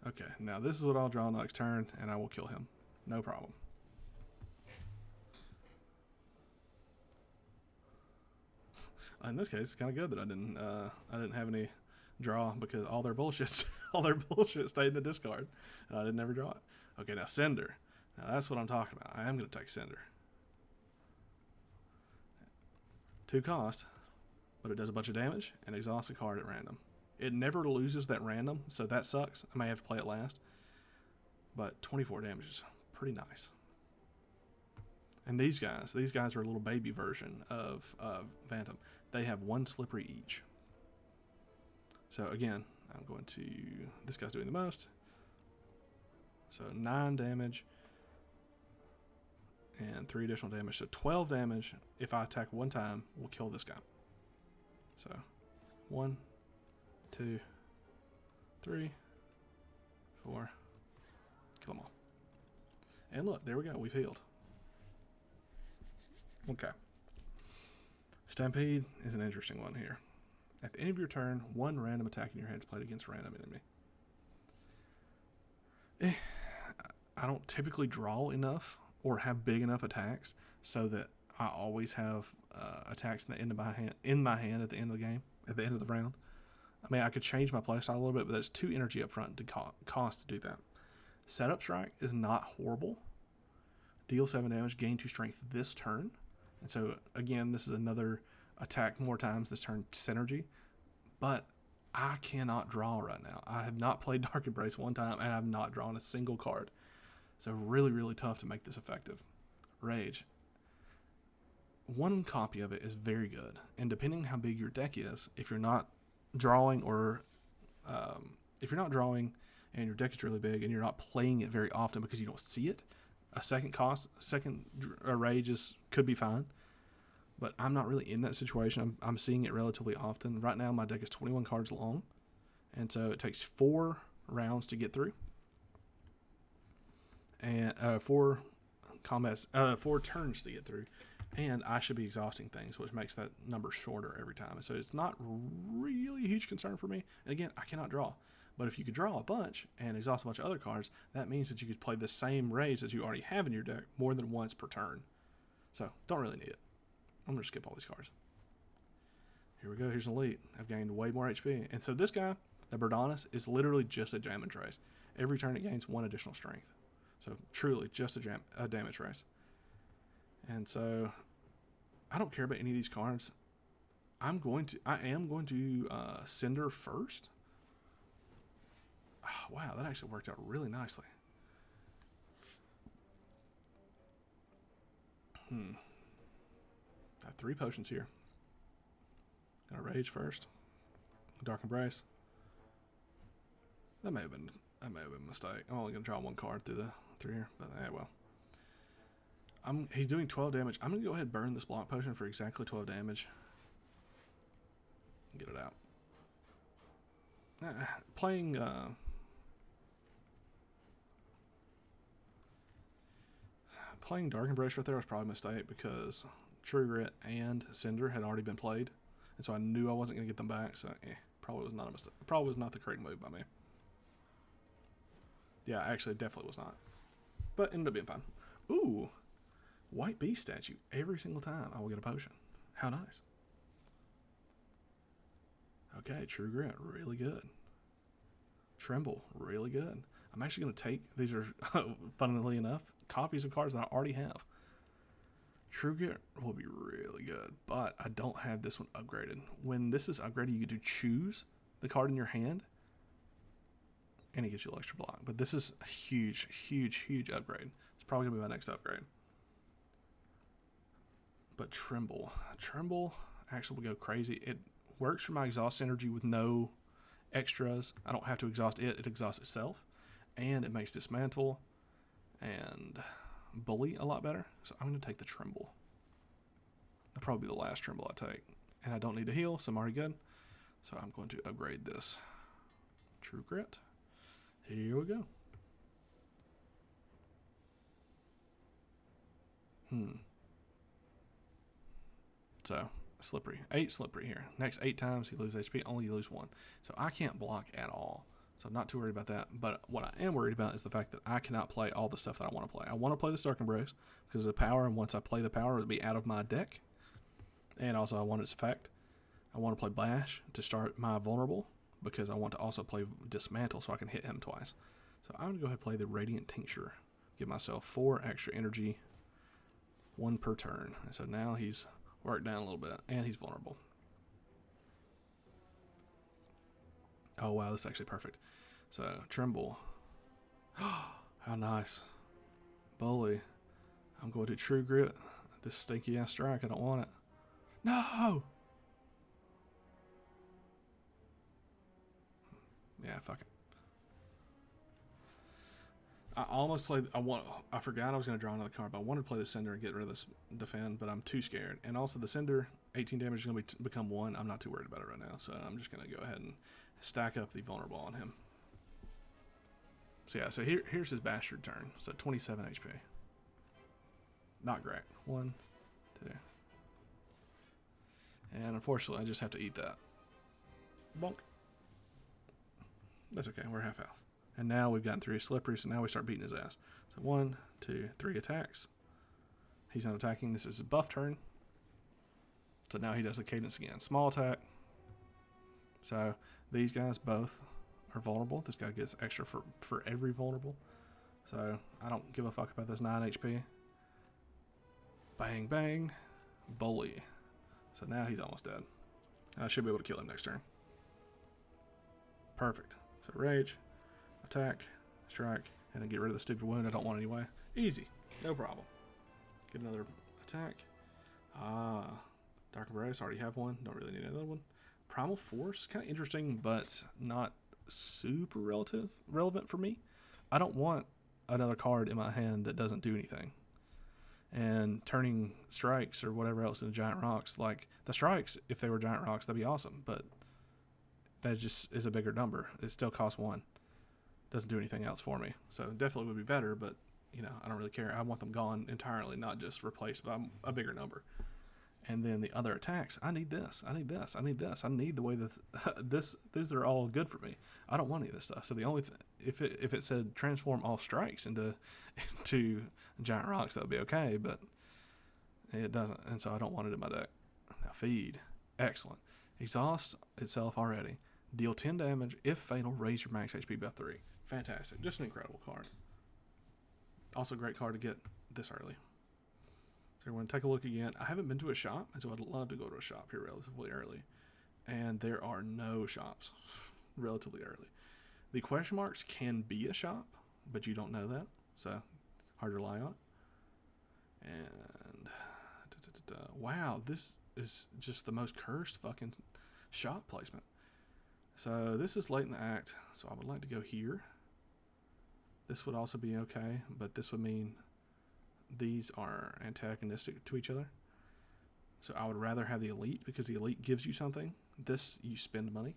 Okay, now this is what I'll draw next turn, and I will kill him. No problem. In this case, it's kind of good that I didn't have any draw, because all their bullshit stayed in the discard, and I didn't ever draw it. Okay, now Cinder. Now that's what I'm talking about. I am going to take Cinder. 2 cost, but it does a bunch of damage and exhausts a card at random. It never loses that random, so that sucks. I may have to play it last, but 24 damage is pretty nice. And these guys are a little baby version of Phantom. They have 1 slippery each. So again, I'm going to, this guy's doing the most. So 9 damage and 3 additional damage. So 12 damage if I attack 1 time will kill this guy. So 1, 2, 3, 4, kill them all. And look, there we go, we've healed. Okay. Stampede is an interesting one here. At the end of your turn, 1 random attack in your hand is played against a random enemy. I don't typically draw enough or have big enough attacks so that I always have attacks in my hand at the end of the game, at the end of the round. I mean, I could change my playstyle a little bit, but there's 2 energy up front to cost to do that. Setup Strike is not horrible. Deal 7 damage, gain 2 strength this turn. And so, again, this is another attack more times this turn synergy. But I cannot draw right now. I have not played Dark Embrace one time, and I've not drawn a single card. So really, really tough to make this effective. Rage. 1 copy of it is very good. And depending how big your deck is, if you're not drawing and your deck is really big and you're not playing it very often because you don't see it, a second rage could be fine. But I'm not really in that situation. I'm seeing it relatively often. Right now, my deck is 21 cards long, and so it takes 4 rounds to get through, and 4 turns to get through, and I should be exhausting things, which makes that number shorter every time. So it's not really a huge concern for me. And again, I cannot draw. But if you could draw a bunch and exhaust a bunch of other cards, that means that you could play the same rage that you already have in your deck more than once per turn. So don't really need it. I'm going to skip all these cards. Here we go. Here's an elite. I've gained way more HP. And so this guy, the Berdanis, is literally just a damage race. Every turn it gains 1 additional strength. So truly just a damage race. And so I don't care about any of these cards. I am going to Cinder first. Oh, wow, that actually worked out really nicely. I have 3 potions here. Gonna Rage first. Dark Embrace. That may have been a mistake. I'm only gonna draw 1 card through here, but well. He's doing 12 damage. I'm gonna go ahead and burn this block potion for exactly 12 damage. Get it out. Playing Dark Embrace right there was probably a mistake because True Grit and Cinder had already been played, and so I knew I wasn't going to get them back. So probably was not a mistake. Probably was not the correct move by me. Yeah, actually, definitely was not. But ended up being fine. Ooh, White Beast statue. Every single time I will get a potion. How nice. Okay, True Grit, really good. Tremble, really good. I'm actually going to take, these are, funnily enough, copies of cards that I already have. True Grit will be really good, but I don't have this one upgraded. When this is upgraded, you get to choose the card in your hand, and it gives you an extra block. But this is a huge, huge, huge upgrade. It's probably going to be my next upgrade. But Tremble actually will go crazy. It works for my exhaust energy with no extras. I don't have to exhaust it. It exhausts itself. And it makes Dismantle and Bully a lot better. So I'm going to take the Tremble. That'll probably be the last Tremble I take. And I don't need to heal, so I'm already good. So I'm going to upgrade this. True Grit. Here we go. So, Slippery. 8 Slippery here. Next 8 times you lose HP, only you lose 1. So I can't block at all. So I'm not too worried about that. But what I am worried about is the fact that I cannot play all the stuff that I want to play. I want to play the Dark Embrace because of the power, and once I play the power, it'll be out of my deck. And also I want its effect. I want to play Bash to start my vulnerable because I want to also play Dismantle so I can hit him twice. So I'm going to go ahead and play the Radiant Tincture. Give myself 4 extra energy, 1 per turn. And so now he's worked down a little bit, and he's vulnerable. Oh, wow, this is actually perfect. So, Tremble. How nice. Bully. I'm going to True Grit. This stinky-ass strike, I don't want it. No! Yeah, fuck it. I almost played. I forgot I was going to draw another card, but I wanted to play the Cinder and get rid of this Defend, but I'm too scared. And also the Cinder, 18 damage is going to become 1. I'm not too worried about it right now, so I'm just going to go ahead and stack up the Vulnerable on him. So yeah, so here's his Bastard turn. So 27 HP. Not great. 1, 2. And unfortunately, I just have to eat that. Bonk. That's okay, we're half health. And now we've gotten 3 Slippery, so now we start beating his ass. So 1, 2, 3 attacks. He's not attacking. This is a buff turn. So now he does the cadence again. Small attack. So these guys both are vulnerable. This guy gets extra for every vulnerable. So I don't give a fuck about this 9 HP. Bang, bang. Bully. So now he's almost dead. I should be able to kill him next turn. Perfect. So rage, attack, strike, and then get rid of the stupid wound I don't want anyway. Easy. No problem. Get another attack. Dark Embrace. Already have one. Don't really need another one. Primal Force. Kind of interesting, but not super relevant for me. I don't want another card in my hand that doesn't do anything. And turning strikes or whatever else into giant rocks, like the strikes, if they were giant rocks, that'd be awesome, but that just is a bigger number. It still costs 1. Doesn't do anything else for me. So definitely would be better, but you know, I don't really care. I want them gone entirely, not just replaced by a bigger number. And then the other attacks, I need this, I need this, I need this, I need the way that these are all good for me. I don't want any of this stuff. So the only if it said transform all strikes into giant rocks, that would be okay, but it doesn't, and so I don't want it in my deck. Now feed, excellent. Exhaust itself already. Deal 10 damage. If fatal, raise your max HP by 3. Fantastic. Just an incredible card. Also a great card to get this early. So we're going to take a look again. I haven't been to a shop, and so I'd love to go to a shop here relatively early. And there are no shops relatively early. The question marks can be a shop, but you don't know that, so hard to rely on. And wow, this is just the most cursed fucking shop placement. So this is late in the act, so I would like to go here. This would also be okay, but this would mean these are antagonistic to each other. So I would rather have the elite, because the elite gives you something. This, you spend money.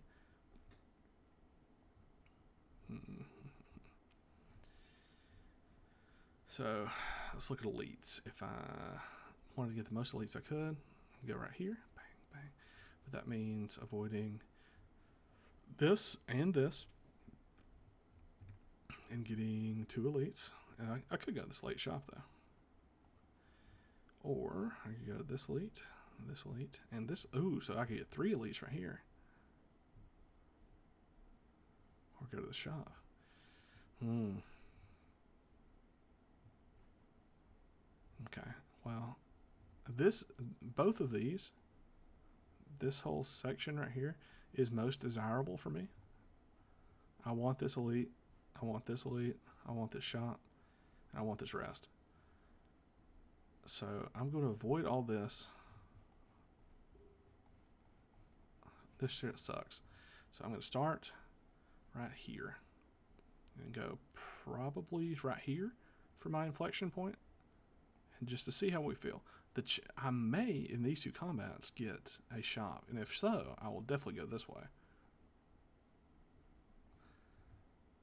So let's look at elites. If I wanted to get the most elites I could, go right here, bang, bang. But that means avoiding this and this, and getting 2 elites. And I could go to this late shop though. Or I could go to this elite, and this. Ooh, so I could get 3 elites right here. Or go to the shop. Okay, well, both of these, this whole section right here is most desirable for me. I want this elite, I want this elite, I want this shop, and I want this rest. So I'm going to avoid all this. This shit sucks. So I'm going to start right here and go probably right here for my inflection point, and just to see how we feel. I may, in these 2 combats, get a shop, and if so, I will definitely go this way.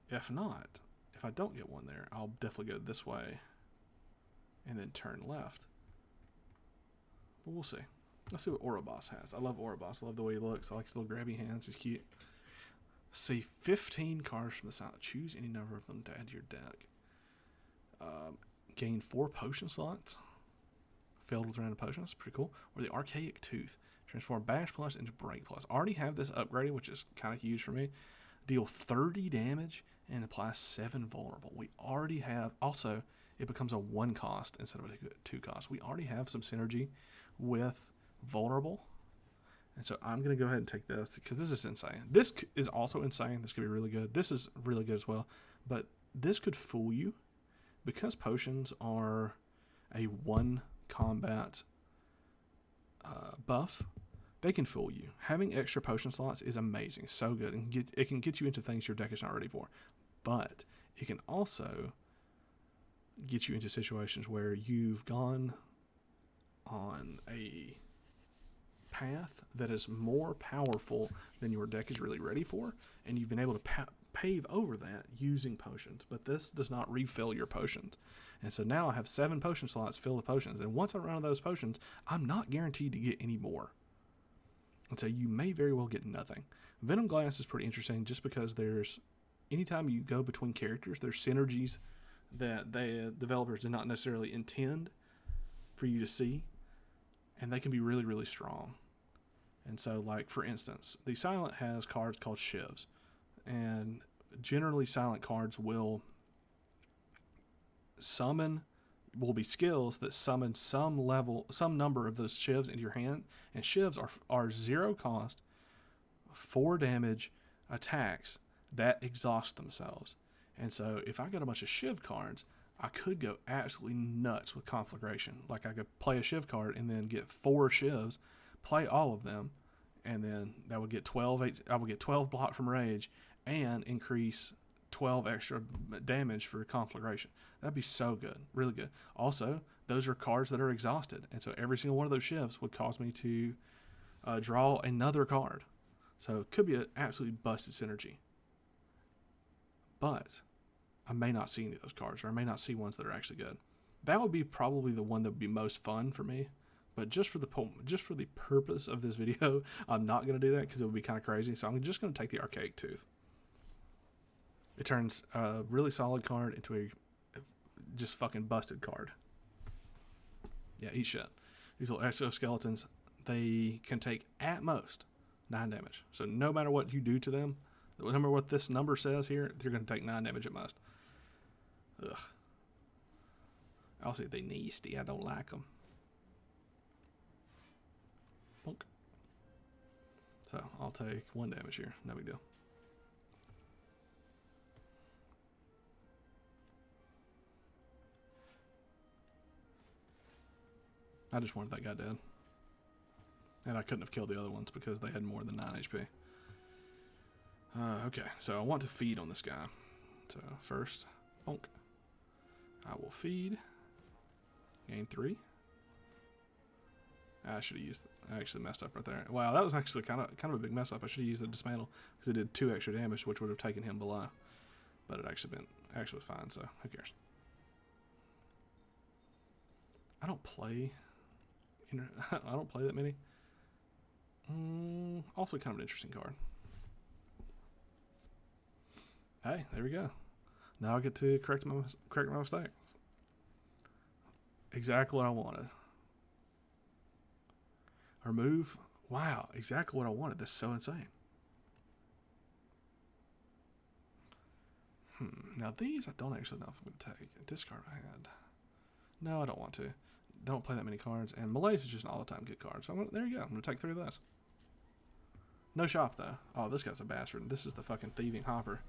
If not, if I don't get one there, I'll definitely go this way and then turn left. But we'll see. Let's see what Ouroboros has. I love Ouroboros. I love the way he looks. I like his little grabby hands. He's cute. See 15 cards from the side. Choose any number of them to add to your deck. Gain 4 potion slots. Filled with random potions. Pretty cool. Or the Archaic Tooth. Transform Bash Plus into Break Plus. I already have this upgraded, which is kind of huge for me. Deal 30 damage and apply 7 vulnerable. We already have. Also, it becomes a 1 cost instead of a 2 cost. We already have some synergy with vulnerable. And so I'm going to go ahead and take this, because this is insane. This is also insane. This could be really good. This is really good as well. But this could fool you, because potions are a 1 combat buff. They can fool you. Having extra potion slots is amazing. So good. And it can get you into things your deck is not ready for. But it can also get you into situations where you've gone on a path that is more powerful than your deck is really ready for, and you've been able to pave over that using potions. But this does not refill your potions, and so now I have 7 potion slots filled with potions, and once I run out of those potions, I'm not guaranteed to get any more, and so you may very well get nothing. Venom Glass is pretty interesting, just because there's, anytime you go between characters, there's synergies that the developers did not necessarily intend for you to see, and they can be really, really strong. And so, like, for instance, the Silent has cards called Shivs, and generally Silent cards will be skills that summon some number of those Shivs into your hand, and Shivs are 0 cost, 4 damage attacks that exhaust themselves. And so if I got a bunch of Shiv cards, I could go absolutely nuts with Conflagration. Like, I could play a Shiv card and then get 4 Shivs, play all of them, and then that would get 12. I would get 12 block from Rage and increase 12 extra damage for Conflagration. That'd be so good, really good. Also, those are cards that are exhausted, and so every single one of those Shivs would cause me to draw another card. So it could be an absolutely busted synergy. But I may not see any of those cards, or I may not see ones that are actually good. That would be probably the one that would be most fun for me. But just for the purpose of this video, I'm not going to do that because it would be kind of crazy. So I'm just going to take the Archaic Tooth. It turns a really solid card into a just fucking busted card. Yeah, eat shit. These little exoskeletons, they can take at most 9 damage. So no matter what you do to them, no matter what this number says here, they're going to take 9 damage at most. Ugh. I'll say they nasty. I don't like them. Bonk. So I'll take 1 damage here. No big deal. I just wanted that guy dead. And I couldn't have killed the other ones because they had more than 9 HP. Okay, so I want to feed on this guy. So first, bonk. I will feed. Gain 3. I actually messed up right there. Wow, that was actually kind of a big mess up. I should have used the dismantle because it did 2 extra damage, which would have taken him below. But it actually was fine, so who cares? I don't play that many. Also kind of an interesting card. Hey, there we go. Now I get to correct my mistake. Exactly what I wanted. Remove. Wow, exactly what I wanted. That's so insane. Now these I don't actually know if I'm going to take. Discard I had. No, I don't want to. Don't play that many cards. And Malaise is just an all-the-time good card. So there you go. I'm going to take 3 of those. No shop, though. Oh, this guy's a bastard. This is the fucking thieving hopper.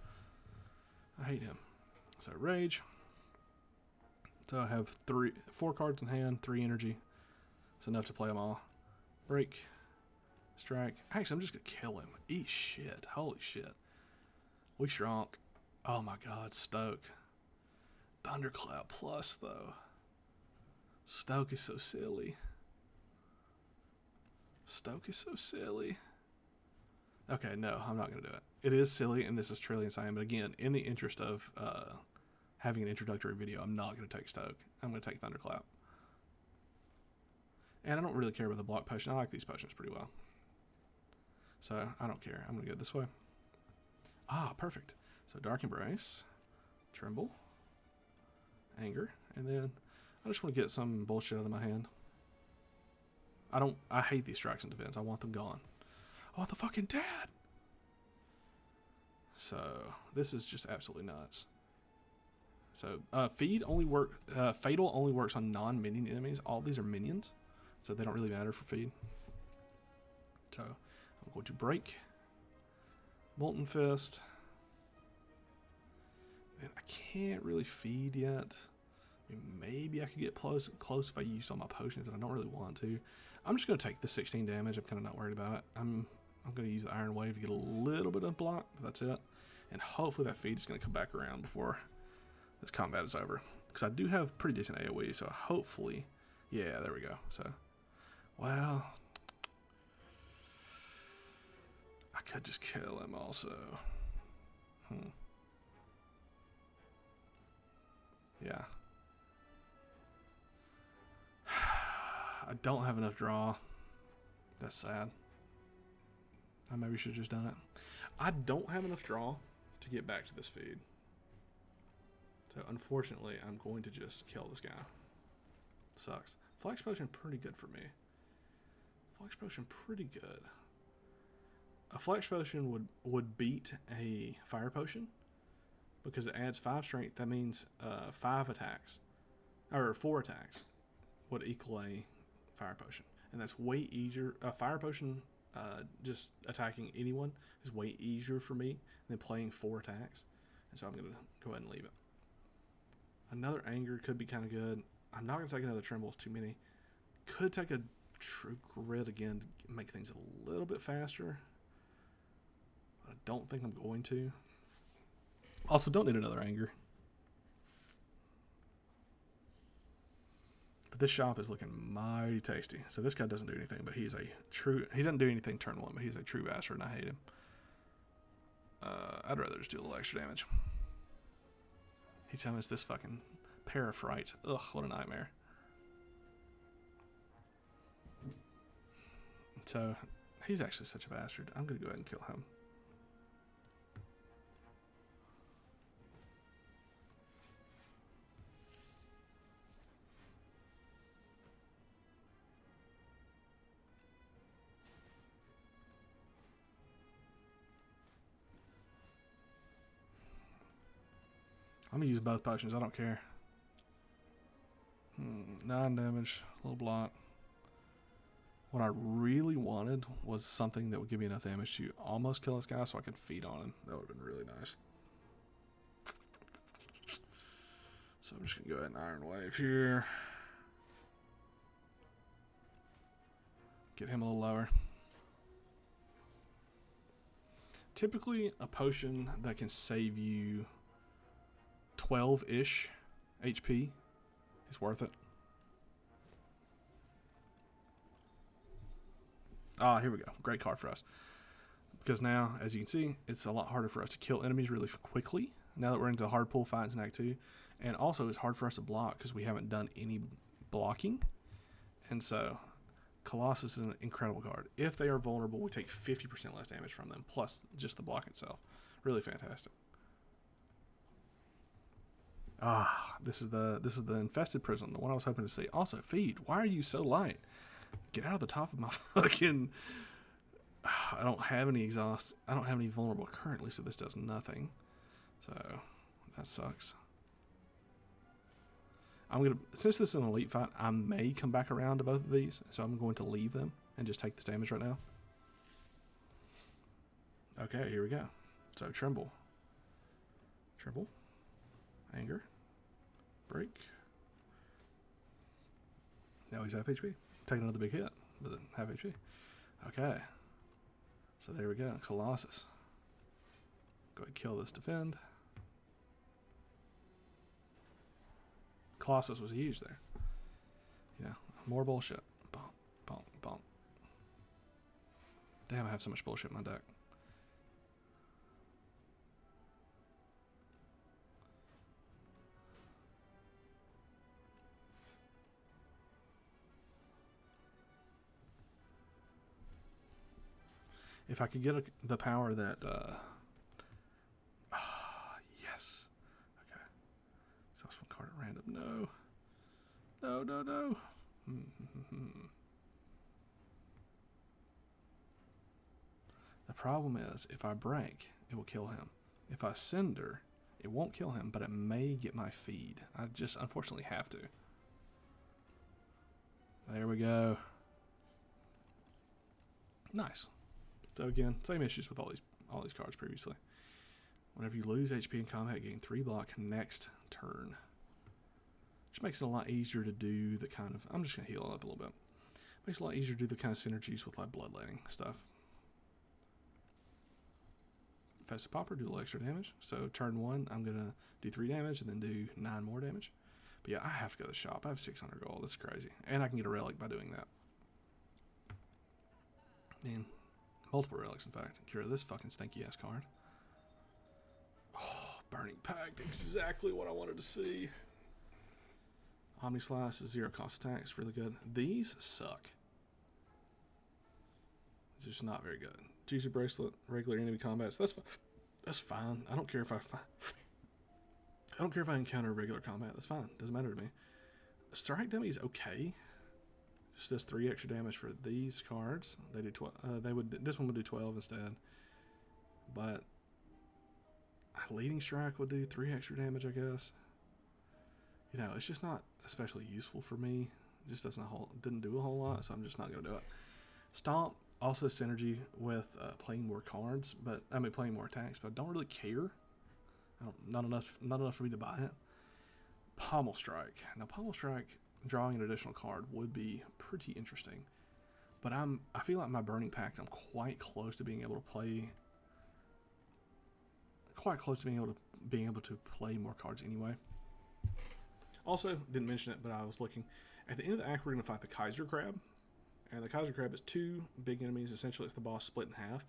I hate him. So Rage. So I have 4 cards in hand, 3 energy. It's enough to play them all. Break. Strike. Actually, I'm just going to kill him. Eat shit. Holy shit. We shrunk. Oh my god, Stoke. Thundercloud plus, though. Stoke is so silly. Stoke is so silly. Okay, no, I'm not going to do it. It is silly, and this is Trillion Cyan, but again, in the interest of having an introductory video, I'm not going to take Stoke. I'm going to take Thunderclap. And I don't really care about the block potion. I like these potions pretty well. So, I don't care. I'm going to go this way. Ah, perfect. So, Dark Embrace, Tremble, Anger, and then I just want to get some bullshit out of my hand. I hate these strikes and defense. I want them gone. I want the fucking dead. So, this is just absolutely nuts. So, Fatal only works on non-minion enemies. All these are minions, so they don't really matter for feed. So, I'm going to break. Molten Fist. And I can't really feed yet. I mean, maybe I could get close if I use all my potions, but I don't really want to. I'm just going to take the 16 damage. I'm kind of not worried about it. I'm going to use the Iron Wave to get a little bit of block, but that's it. And hopefully that feed is going to come back around before this combat is over. Because I do have pretty decent AoE, so hopefully... Yeah, there we go. So, well... I could just kill him also. Yeah. I don't have enough draw. That's sad. I maybe should have just done it. I don't have enough draw to get back to this feed. So unfortunately, I'm going to just kill this guy. Sucks. Flex Potion, pretty good for me. Flex Potion, pretty good. A Flex Potion would beat a Fire Potion because it adds 5 strength. That means 5 attacks, or 4 attacks would equal a Fire Potion. And that's way easier. A Fire Potion, just attacking anyone, is way easier for me than playing 4 attacks. And so I'm going to go ahead and leave it. Another Anger could be kind of good. I'm not going to take another Tremble. It's too many. Could take a True Grit again to make things a little bit faster. But I don't think I'm going to. Also, don't need another Anger. But this shop is looking mighty tasty. So this guy doesn't do anything, but he doesn't do anything turn 1, but he's a true bastard, and I hate him. I'd rather just do a little extra damage. He summons this fucking Parafright. Ugh, what a nightmare. So, he's actually such a bastard. I'm going to go ahead and kill him. I'm going to use both potions. I don't care. 9 damage. A little blot. What I really wanted was something that would give me enough damage to almost kill this guy so I could feed on him. That would have been really nice. So I'm just going to go ahead and Iron Wave here. Get him a little lower. Typically, a potion that can save you 12-ish HP is worth it. Ah, here we go. Great card for us. Because now, as you can see, it's a lot harder for us to kill enemies really quickly now that we're into the hard pull fights in Act 2. And also, it's hard for us to block because we haven't done any blocking. And so, Colossus is an incredible card. If they are vulnerable, we take 50% less damage from them, plus just the block itself. Really fantastic. Ah, this is the infested prison, the one I was hoping to see. Also, feed. Why are you so light? Get out of the top of my fucking... I don't have any exhaust. I don't have any vulnerable currently, so this does nothing. So, that sucks. Since this is an elite fight, I may come back around to both of these, so I'm going to leave them and just take this damage right now. Okay, here we go. So, Tremble. Tremble. Anger. Break. Now he's half HP. Taking another big hit with half HP. Okay. So there we go. Colossus. Go ahead and kill this defend. Colossus was huge there. Yeah. More bullshit. Bonk, bonk, bonk. Damn, I have so much bullshit in my deck. If I could get the power that, yes. Okay. So that's one card at random. No. No, no, no. The problem is, if I break, it will kill him. If I cinder, it won't kill him, but it may get my feed. I just unfortunately have to. There we go. Nice. So again, same issues with all these cards previously. Whenever you lose HP in combat, gain 3 block next turn. Which makes it a lot easier to do the kind of... I'm just going to heal up a little bit. Makes it a lot easier to do the kind of synergies with like bloodletting stuff. Festive Popper, do a little extra damage. So turn 1, I'm going to do 3 damage and then do 9 more damage. But yeah, I have to go to the shop. I have 600 gold. This is crazy. And I can get a relic by doing that. And... multiple relics, in fact. Get rid of this fucking stinky-ass card. Oh, Burning Pact. Exactly what I wanted to see. Omni Slice is 0 cost attack. It's really good. These suck. It's just not very good. Juicy Bracelet. Regular enemy combats. That's fine. I don't care if I encounter regular combat. That's fine. Doesn't matter to me. Strike Dummy is okay. Just does 3 extra damage for these cards. They do 12. This one would do 12 instead. But leading strike would do 3 extra damage, I guess. You know, it's just not especially useful for me. It just didn't do a whole lot, so I'm just not gonna do it. Stomp also synergy with playing more cards, but playing more attacks. But I don't really care. Not enough for me to buy it. Pommel Strike. Now, Pommel Strike, drawing an additional card would be pretty interesting, but I feel like my Burning Pact, I'm quite close to being able to play. Quite close to being able to play more cards anyway. Also, didn't mention it, but I was looking at the end of the act. We're going to fight the Kaiser Crab, and the Kaiser Crab is 2 big enemies. Essentially, it's the boss split in half,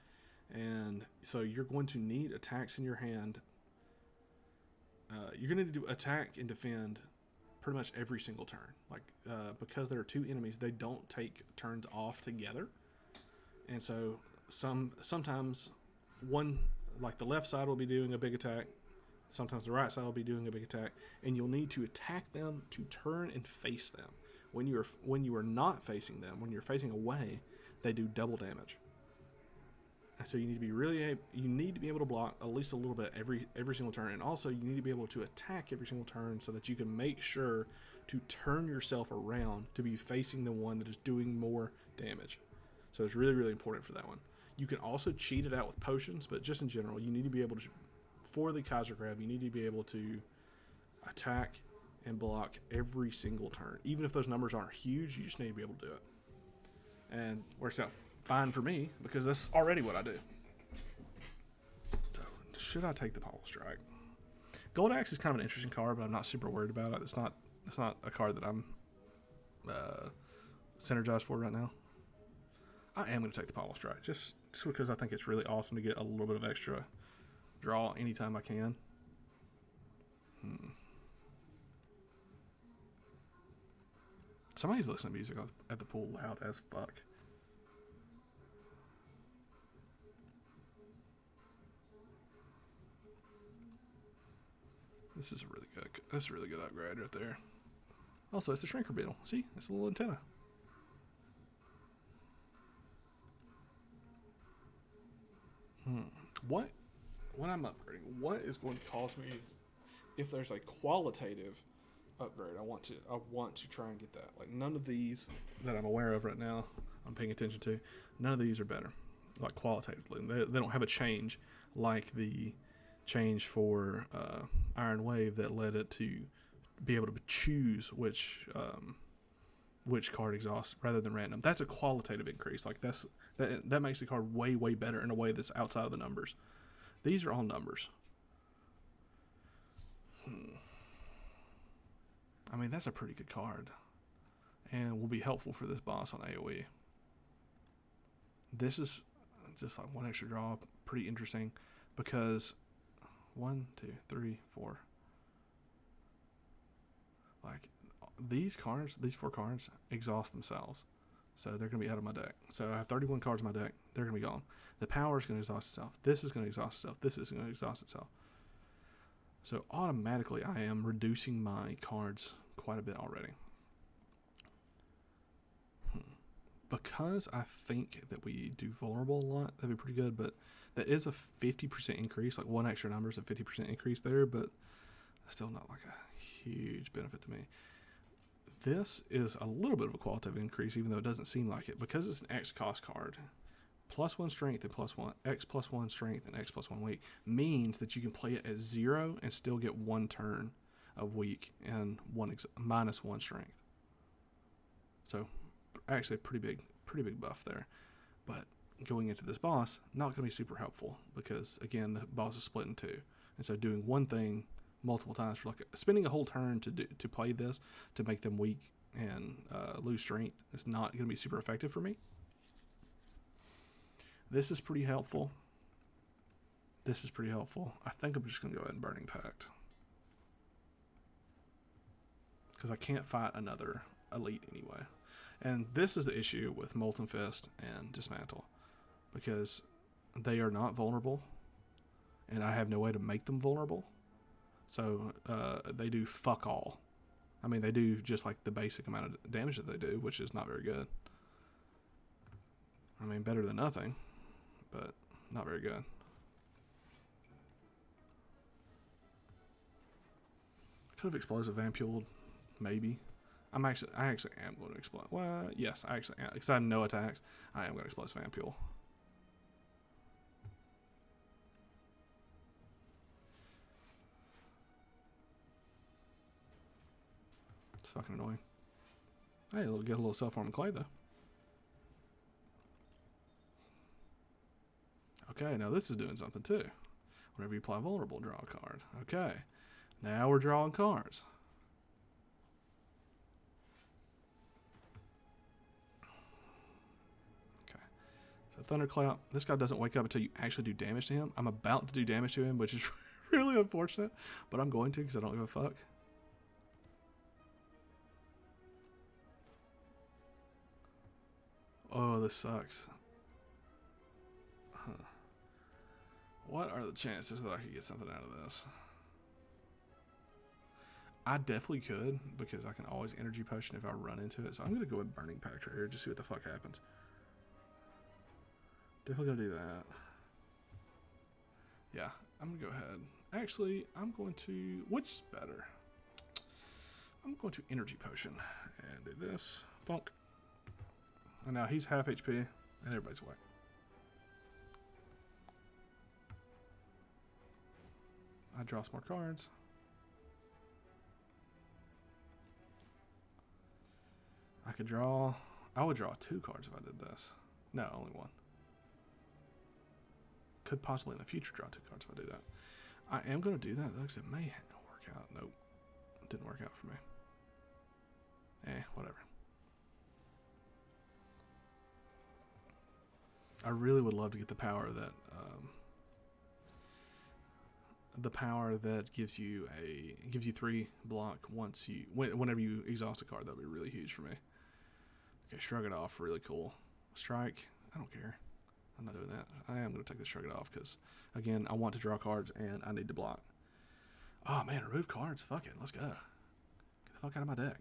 and so you're going to need attacks in your hand. You're going to do attack and defend pretty much every single turn. Because there are 2 enemies, they don't take turns off together. And so sometimes one, like the left side will be doing a big attack. Sometimes the right side will be doing a big attack. And you'll need to attack them to turn and face them. When you are not facing them, when you're facing away, they do double damage. So you need to be able to block at least a little bit every single turn, and also you need to be able to attack every single turn so that you can make sure to turn yourself around to be facing the one that is doing more damage. So it's really, really important for that one. You can also cheat it out with potions, but just in general, you need to be able to, for the Kaiser Crab, you need to be able to attack and block every single turn. Even if those numbers aren't huge, you just need to be able to do it. And works out fine for me, because that's already what I do. So, should I take the Pommel Strike? Gold Axe is kind of an interesting card, but I'm not super worried about it. It's not a card that I'm synergized for right now. I am going to take the Pommel Strike, just because I think it's really awesome to get a little bit of extra draw anytime I can. Somebody's listening to music at the pool loud as fuck. This is a really good upgrade right there. Also, it's a Shrinker Beetle. See, it's a little antenna. When I'm upgrading, what is going to cost me? If there's a qualitative upgrade, I want to try and get that. Like, none of these that I'm aware of right now, I'm paying attention to. None of these are better, like qualitatively. They don't have a change like the change for Iron Wave that led it to be able to choose which card exhausts rather than random. That's a qualitative increase. Like that makes the card way, way better in a way that's outside of the numbers. These are all numbers. I mean, that's a pretty good card, and will be helpful for this boss on AoE. This is just like 1 extra draw, pretty interesting, because 1, 2, 3, 4. Like, these 4 cards exhaust themselves. So they're going to be out of my deck. So I have 31 cards in my deck. They're going to be gone. The power is going to exhaust itself. This is going to exhaust itself. This is going to exhaust itself. So automatically I am reducing my cards quite a bit already. Because I think that we do vulnerable a lot, that'd be pretty good, but that is a 50% increase, like 1 extra number is a 50% increase there, but still not like a huge benefit to me. This is a little bit of a qualitative increase, even though it doesn't seem like it, because it's an X cost card. +1 strength and X +1 strength and X +1 weak means that you can play it at 0 and still get 1 turn of weak and -1 strength. So actually a pretty big buff there. But going into this boss, not going to be super helpful, because again, the boss is split in 2, and so doing one thing multiple times for spending a whole turn to play this to make them weak and lose strength is not going to be super effective for me. This is pretty helpful. I think I'm just going to go ahead and Burning Pact, because I can't fight another elite anyway. And this is the issue with Molten Fist and Dismantle, because they are not vulnerable, and I have no way to make them vulnerable. So they do fuck all. I mean, they do just like the basic amount of damage that they do, which is not very good. I mean, better than nothing, but not very good. Could have explosive vampuled, maybe. I actually am going to explode. Well, yes, I actually am. Because I have no attacks, I am going to explosive vampule. It's fucking annoying. Hey, it'll get a little self-forming clay though. Okay, now this is doing something too. Whenever you apply vulnerable, draw a card. Okay, now we're drawing cards. Okay, so Thunderclap. This guy doesn't wake up until you actually do damage to him. I'm about to do damage to him, which is really unfortunate, but I'm going to because I don't give a fuck. Oh, this sucks. Huh. What are the chances that I could get something out of this? I definitely could, because I can always energy potion if I run into it. So I'm going to go with Burning Pact right here, just see what the fuck happens. Definitely going to do that. Yeah, I'm going to go ahead. Actually, I'm going to... Which is better? I'm going to energy potion and do this. Bonk. And now he's half HP, and everybody's whack. I draw some more cards. I could draw... I would draw 2 cards if I did this. No, only 1. Could possibly in the future draw 2 cards if I do that. I am going to do that though, because it may work out. Nope. It didn't work out for me. Whatever. I really would love to get the power that gives you 3 block whenever you exhaust a card. That would be really huge for me. Okay, Shrug It Off, really cool. Strike, I don't care. I'm not doing that. I am going to take the Shrug It Off because, again, I want to draw cards and I need to block. Oh man, remove cards. Fuck it, let's go. Get the fuck out of my deck.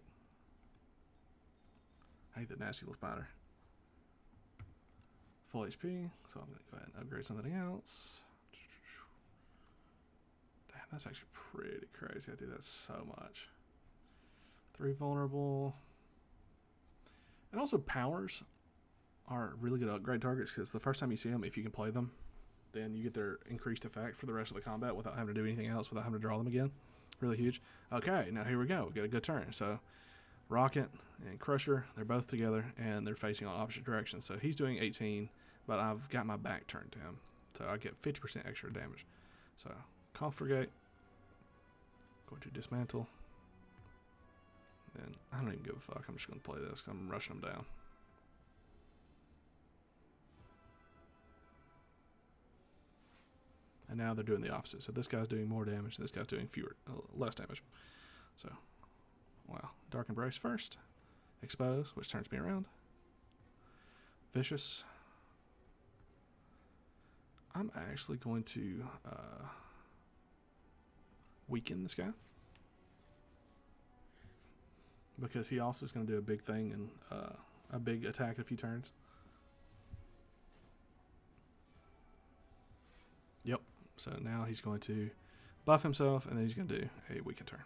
I hate that nasty little spider. Full HP, so I'm going to go ahead and upgrade something else. Damn, that's actually pretty crazy. I do that so much. 3 vulnerable. And also powers are really good upgrade targets because the first time you see them, if you can play them, then you get their increased effect for the rest of the combat without having to do anything else, without having to draw them again. Really huge. Okay, now here we go. We got a good turn. So Rocket and Crusher, they're both together and they're facing on opposite directions. So he's doing 18, but I've got my back turned to him. So I get 50% extra damage. So Confragate. Going to dismantle. Then I don't even give a fuck. I'm just going to play this because I'm rushing them down. And now they're doing the opposite. So this guy's doing more damage. This guy's doing less damage. So, wow. Dark Embrace first. Expose, which turns me around. Vicious. I'm actually going to weaken this guy. Because he also is going to do a big thing and a big attack in a few turns. Yep. So now he's going to buff himself, and then he's going to do a weaken turn.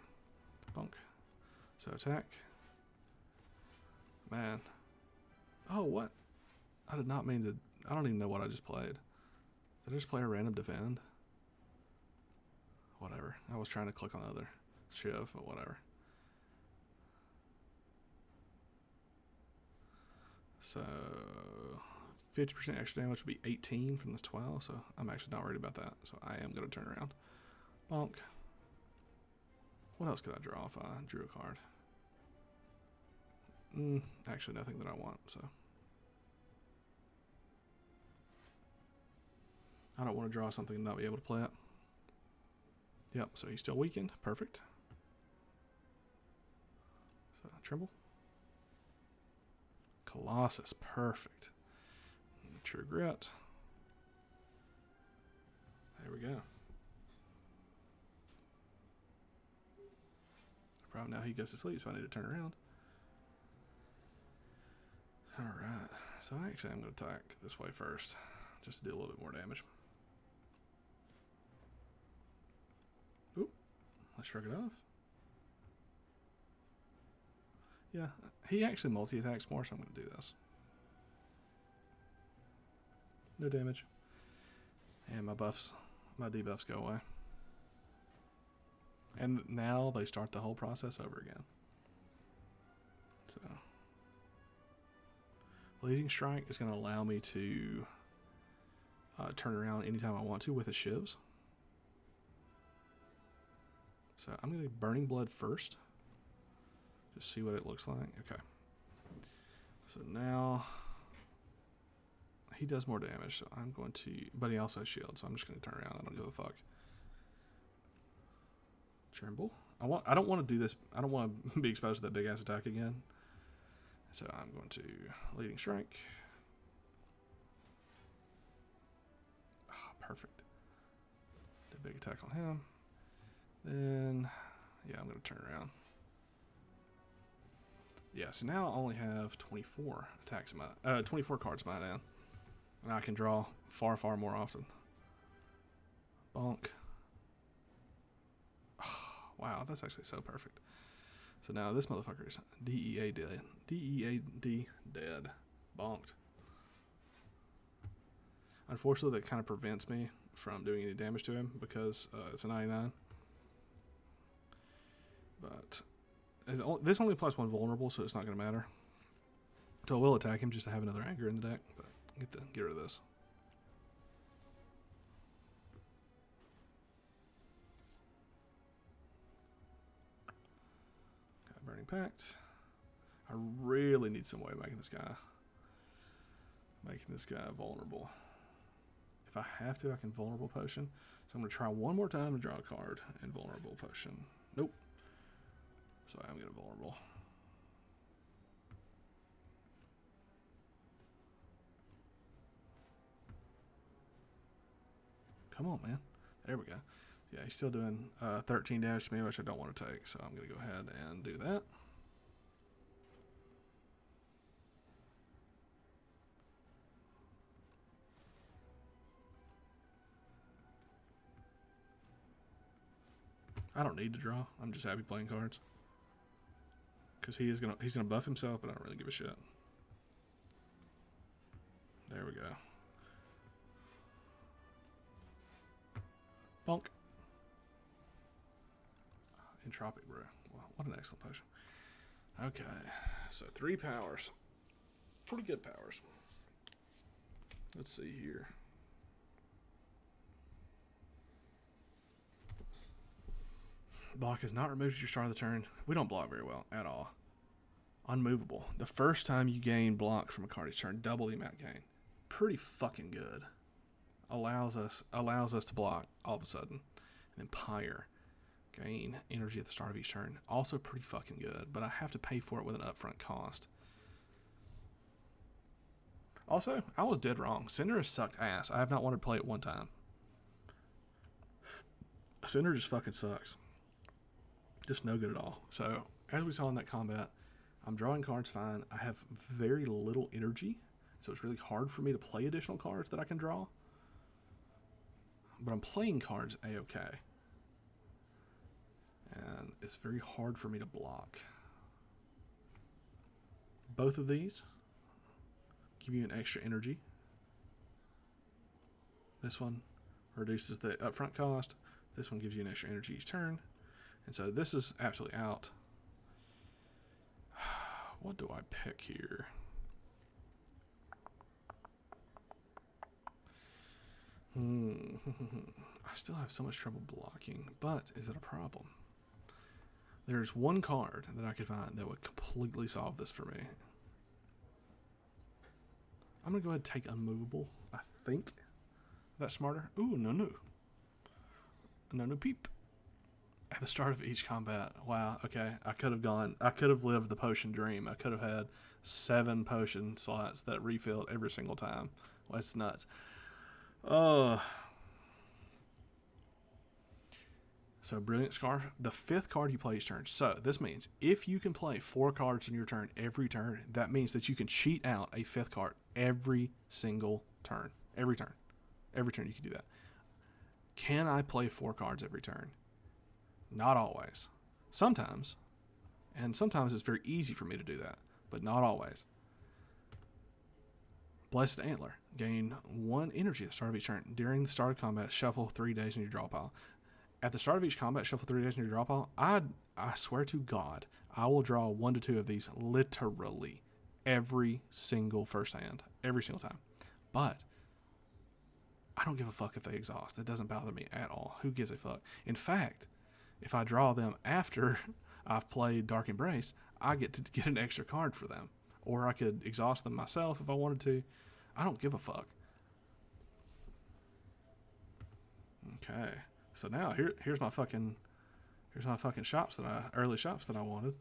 Bonk. So attack. Man. Oh, what? I did not mean to... I don't even know what I just played. Did I just play a random defend? Whatever. I was trying to click on the other shiv, but whatever. So 50% extra damage would be 18 from this 12, so I'm actually not worried about that. So I am going to turn around. Bonk. What else could I draw if I drew a card? Actually, nothing that I want, so. I don't want to draw something and not be able to play it. Yep, so he's still weakened. Perfect. So, Tremble. Colossus, perfect. True Grit. There we go. I problem. Now he goes to sleep, so I need to turn around. Alright, so actually I'm going to attack this way first, just to do a little bit more damage. Oop, let's shrug it off. Yeah, he actually multi-attacks more, so I'm going to do this. No damage. And my debuffs go away. And now they start the whole process over again. So, Leading Strike is going to allow me to turn around anytime I want to with the shivs. So I'm going to Burning Blood first. Just see what it looks like. Okay. So now he does more damage, so I'm going to, but he also has shield, so I'm just going to turn around. I don't give a fuck. Tremble. I don't want to do this. I don't want to be exposed to that big ass attack again. So I'm going to Leading Strike. Oh, perfect. The big attack on him. Then, yeah, I'm going to turn around. Yeah, so now I only have 24 attacks in my 24 cards in my hand, and I can draw far, far more often. Bonk. Wow, that's actually so perfect. So now this motherfucker is DEA dead. DEAD dead. Bonked. Unfortunately, that kind of prevents me from doing any damage to him because it's a 99. But this only plus 1 vulnerable, so it's not going to matter. So I will attack him just to have another anger in the deck, but get rid of this. Burning Pact. I really need some way of making this guy vulnerable. If I have to, I can Vulnerable Potion. So I'm going to try one more time to draw a card and Vulnerable Potion. Nope. So I'm going to Vulnerable. Come on, man. There we go. Yeah, he's still doing 13 damage to me, which I don't want to take, so I'm going to go ahead and do that. I don't need to draw. I'm just happy playing cards. Because he's gonna buff himself, but I don't really give a shit. There we go. Bonk. Entropic Brew. Wow, what an excellent potion. Okay, so 3 powers. Pretty good powers. Let's see here. Block is not removed at your start of the turn. We don't block very well at all. Unmovable. The first time you gain block from a card each turn, double the amount gain. Pretty fucking good. Allows us to block all of a sudden. And then Pyre. Gain energy at the start of each turn. Also pretty fucking good, but I have to pay for it with an upfront cost. Also, I was dead wrong. Cinder has sucked ass. I have not wanted to play it one time. Cinder just fucking sucks. Just no good at all. So, as we saw in that combat, I'm drawing cards fine. I have very little energy, so it's really hard for me to play additional cards that I can draw. But I'm playing cards A-okay. And it's very hard for me to block. Both of these give you an extra energy. This one reduces the upfront cost. This one gives you an extra energy each turn. And so this is absolutely out. What do I pick here? I still have so much trouble blocking, but is it a problem? There's one card that I could find that would completely solve this for me. I'm going to go ahead and take Unmovable, I think. That's smarter. Ooh, no. No peep. At the start of each combat. Wow, okay. I could have lived the potion dream. I could have had 7 potion slots that refilled every single time. Well, it's nuts. So Brilliant Scarf, the 5th card you play each turn. So this means if you can play 4 cards in your turn every turn, that means that you can cheat out a 5th card every single turn. Every turn. Every turn you can do that. Can I play 4 cards every turn? Not always. Sometimes. And sometimes it's very easy for me to do that, but not always. Blessed Antler. Gain 1 energy at the start of each turn. During the start of combat, shuffle 3 days in your draw pile. At the start of each combat, shuffle 3 days in your draw pile. I swear to God, I will draw 1 to 2 of these literally every single first hand. Every single time. But I don't give a fuck if they exhaust. It doesn't bother me at all. Who gives a fuck? In fact, if I draw them after I've played Dark Embrace, I get to get an extra card for them. Or I could exhaust them myself if I wanted to. I don't give a fuck. Okay. So now here's my fucking shops early shops that I wanted.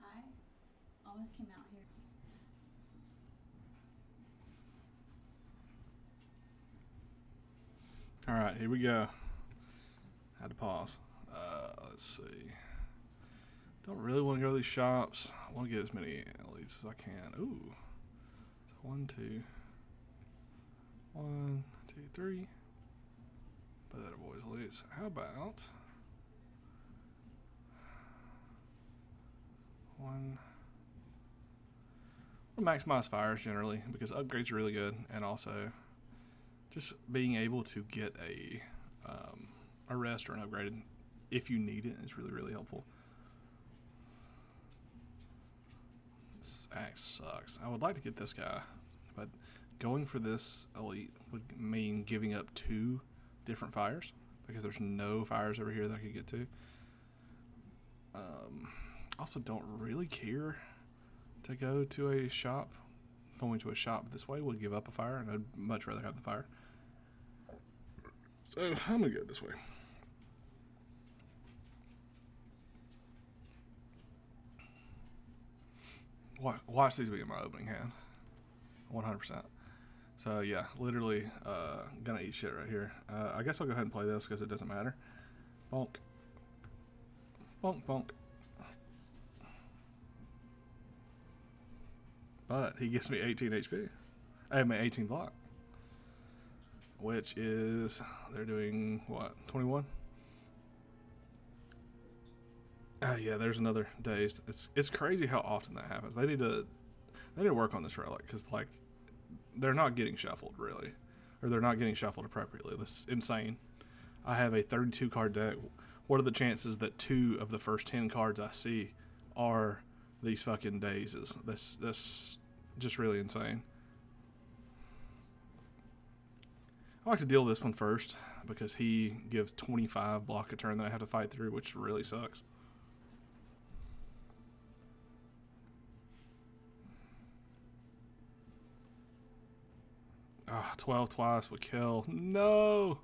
I almost came out here. All right, here we go. Had to pause. Let's see. Don't really want to go to these shops. I want to get as many leads as I can. Ooh. So 1, 2. 1, 2, 3. But that avoids leads. How about 1? We'll maximize fires generally because upgrades are really good, and also just being able to get a rest or an upgraded if you need it is really, really helpful. This axe sucks. I would like to get this guy, but going for this elite would mean giving up 2 different fires because there's no fires over here that I could get to. Also don't really care to go to a shop. Going to a shop this way would give up a fire, and I'd much rather have the fire. So I'm gonna go this way. Watch these be in my opening hand. 100%. So yeah, literally gonna eat shit right here. I guess I'll go ahead and play this because it doesn't matter. Bonk. Bonk, bonk. But he gives me 18 HP. I mean 18 block. Which is, they're doing what, 21? Yeah, there's another dazed. It's crazy how often that happens. They need to work on this relic because like they're not getting shuffled really, or they're not getting shuffled appropriately. That's insane. I have a 32 card deck. What are the chances that 2 of the first 10 cards I see are these fucking dazes? That's just really insane. I like to deal this one first because he gives 25 block a turn that I have to fight through, which really sucks. 12 twice would kill. No!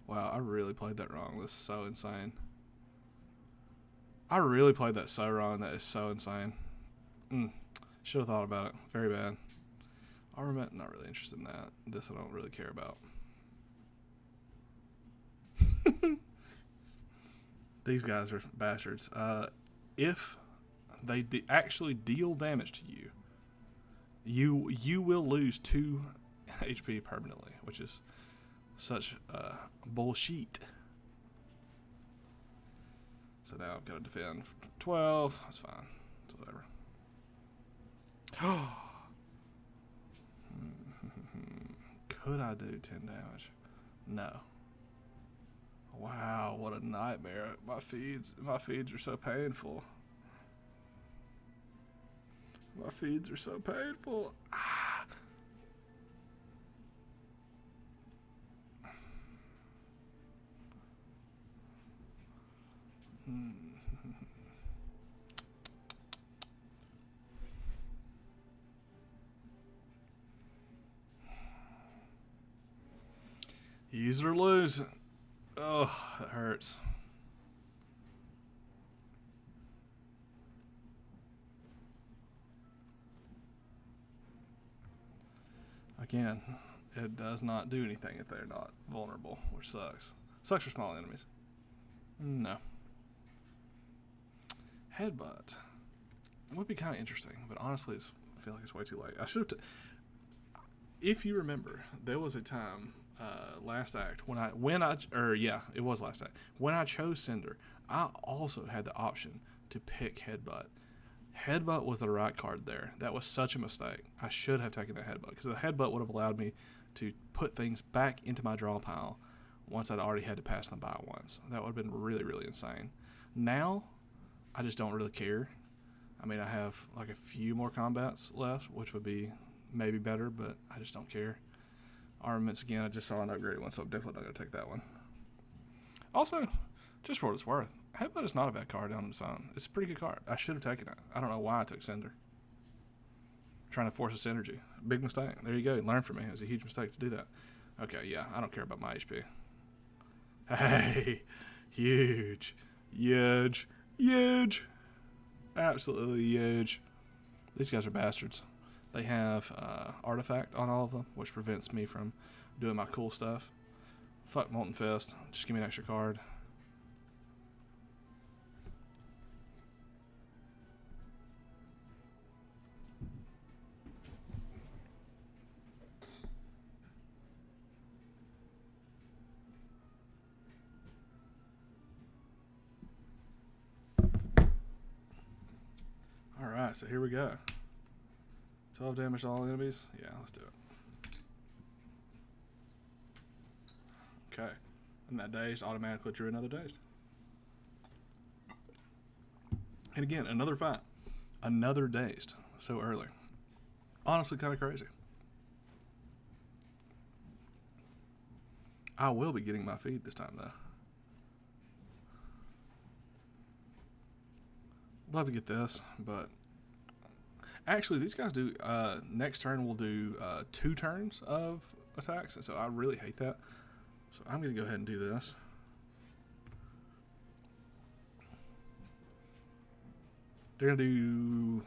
Wow, I really played that wrong. This is so insane. I really played that so wrong. That is so insane. Should have thought about it. Very bad. Armament, not really interested in that. This I don't really care about. These guys are bastards. If they actually deal damage to you, you will lose 2 HP permanently, which is such bullshit. So now I've got to defend for 12. That's fine. It's whatever. Could I do 10 damage? No. Wow, what a nightmare. My feeds are so painful. My feeds are so painful. Ah. Use it or lose it. Oh, that hurts. Again, it does not do anything if they're not vulnerable, which sucks. Sucks for small enemies. No. Headbutt would be kind of interesting, but honestly, I feel like it's way too late. I should have. If you remember, there was a time last act it was last act when I chose Cinder. I also had the option to pick Headbutt. Headbutt was the right card there. That was such a mistake. I should have taken the Headbutt because the Headbutt would have allowed me to put things back into my draw pile once I'd already had to pass them by once. That would have been really, really insane. Now, I just don't really care. I mean, I have like a few more combats left, which would be maybe better, but I just don't care. Armaments, again, I just saw an upgraded one, so I'm definitely not going to take that one. Also, just for what it's worth, Headbutt is not a bad card on its own. It's a pretty good card. I should have taken it. I don't know why I took Cinder. Trying to force a synergy. Big mistake. There you go. Learn from me. It was a huge mistake to do that. Okay, yeah, I don't care about my HP. Hey, huge. Huge. Huge. Absolutely huge. These guys are bastards. They have Artifact on all of them, which prevents me from doing my cool stuff. Fuck Molten Fist. Just give me an extra card. Alright, so here we go. 12 damage to all enemies? Yeah, let's do it. Okay. And that dazed automatically drew another dazed. And again, another fight. Another dazed. So early. Honestly, kind of crazy. I will be getting my feed this time, though. Love to get this, but actually these guys do next turn we'll do 2 turns of attacks, and so I really hate that, so I'm gonna go ahead and do this. They're gonna do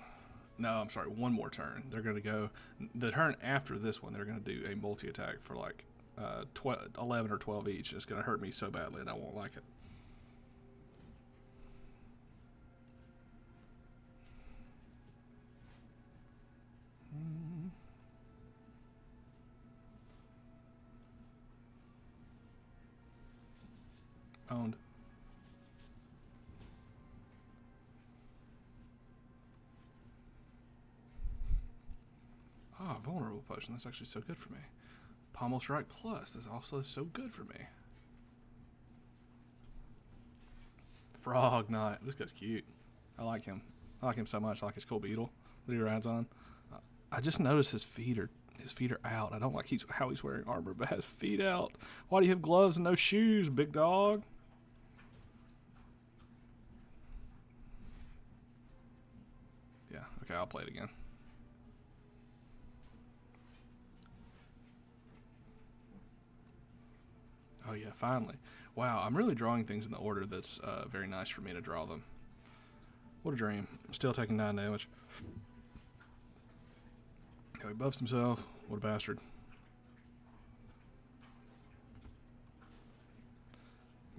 one more turn. They're gonna go the turn after this one. They're gonna do a multi-attack for like 11 or 12 each. It's gonna hurt me so badly and I won't like it. Owned. Ah, vulnerable potion. That's actually so good for me. Pommel Strike Plus. That's also so good for me. Frog Knight. This guy's cute. I like him. I like him so much. I like his cool beetle that he rides on. I just noticed his feet are out. I don't like how he's wearing armor, but has feet out. Why do you have gloves and no shoes, big dog? Yeah, okay, I'll play it again. Oh yeah, finally. Wow, I'm really drawing things in the order that's very nice for me to draw them. What a dream. Still taking 9 damage. Oh, he buffs himself. What a bastard.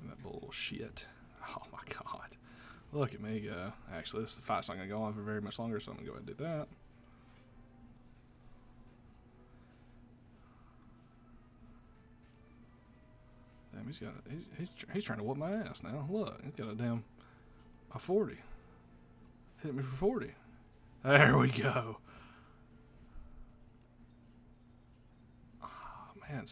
That bullshit. Oh my god. Look at me go. Actually, this fight's not going to go on for very much longer, so I'm going to go ahead and do that. Damn, he's trying to whoop my ass now. Look, he's got a 40. Hit me for 40. There we go. Oh, man,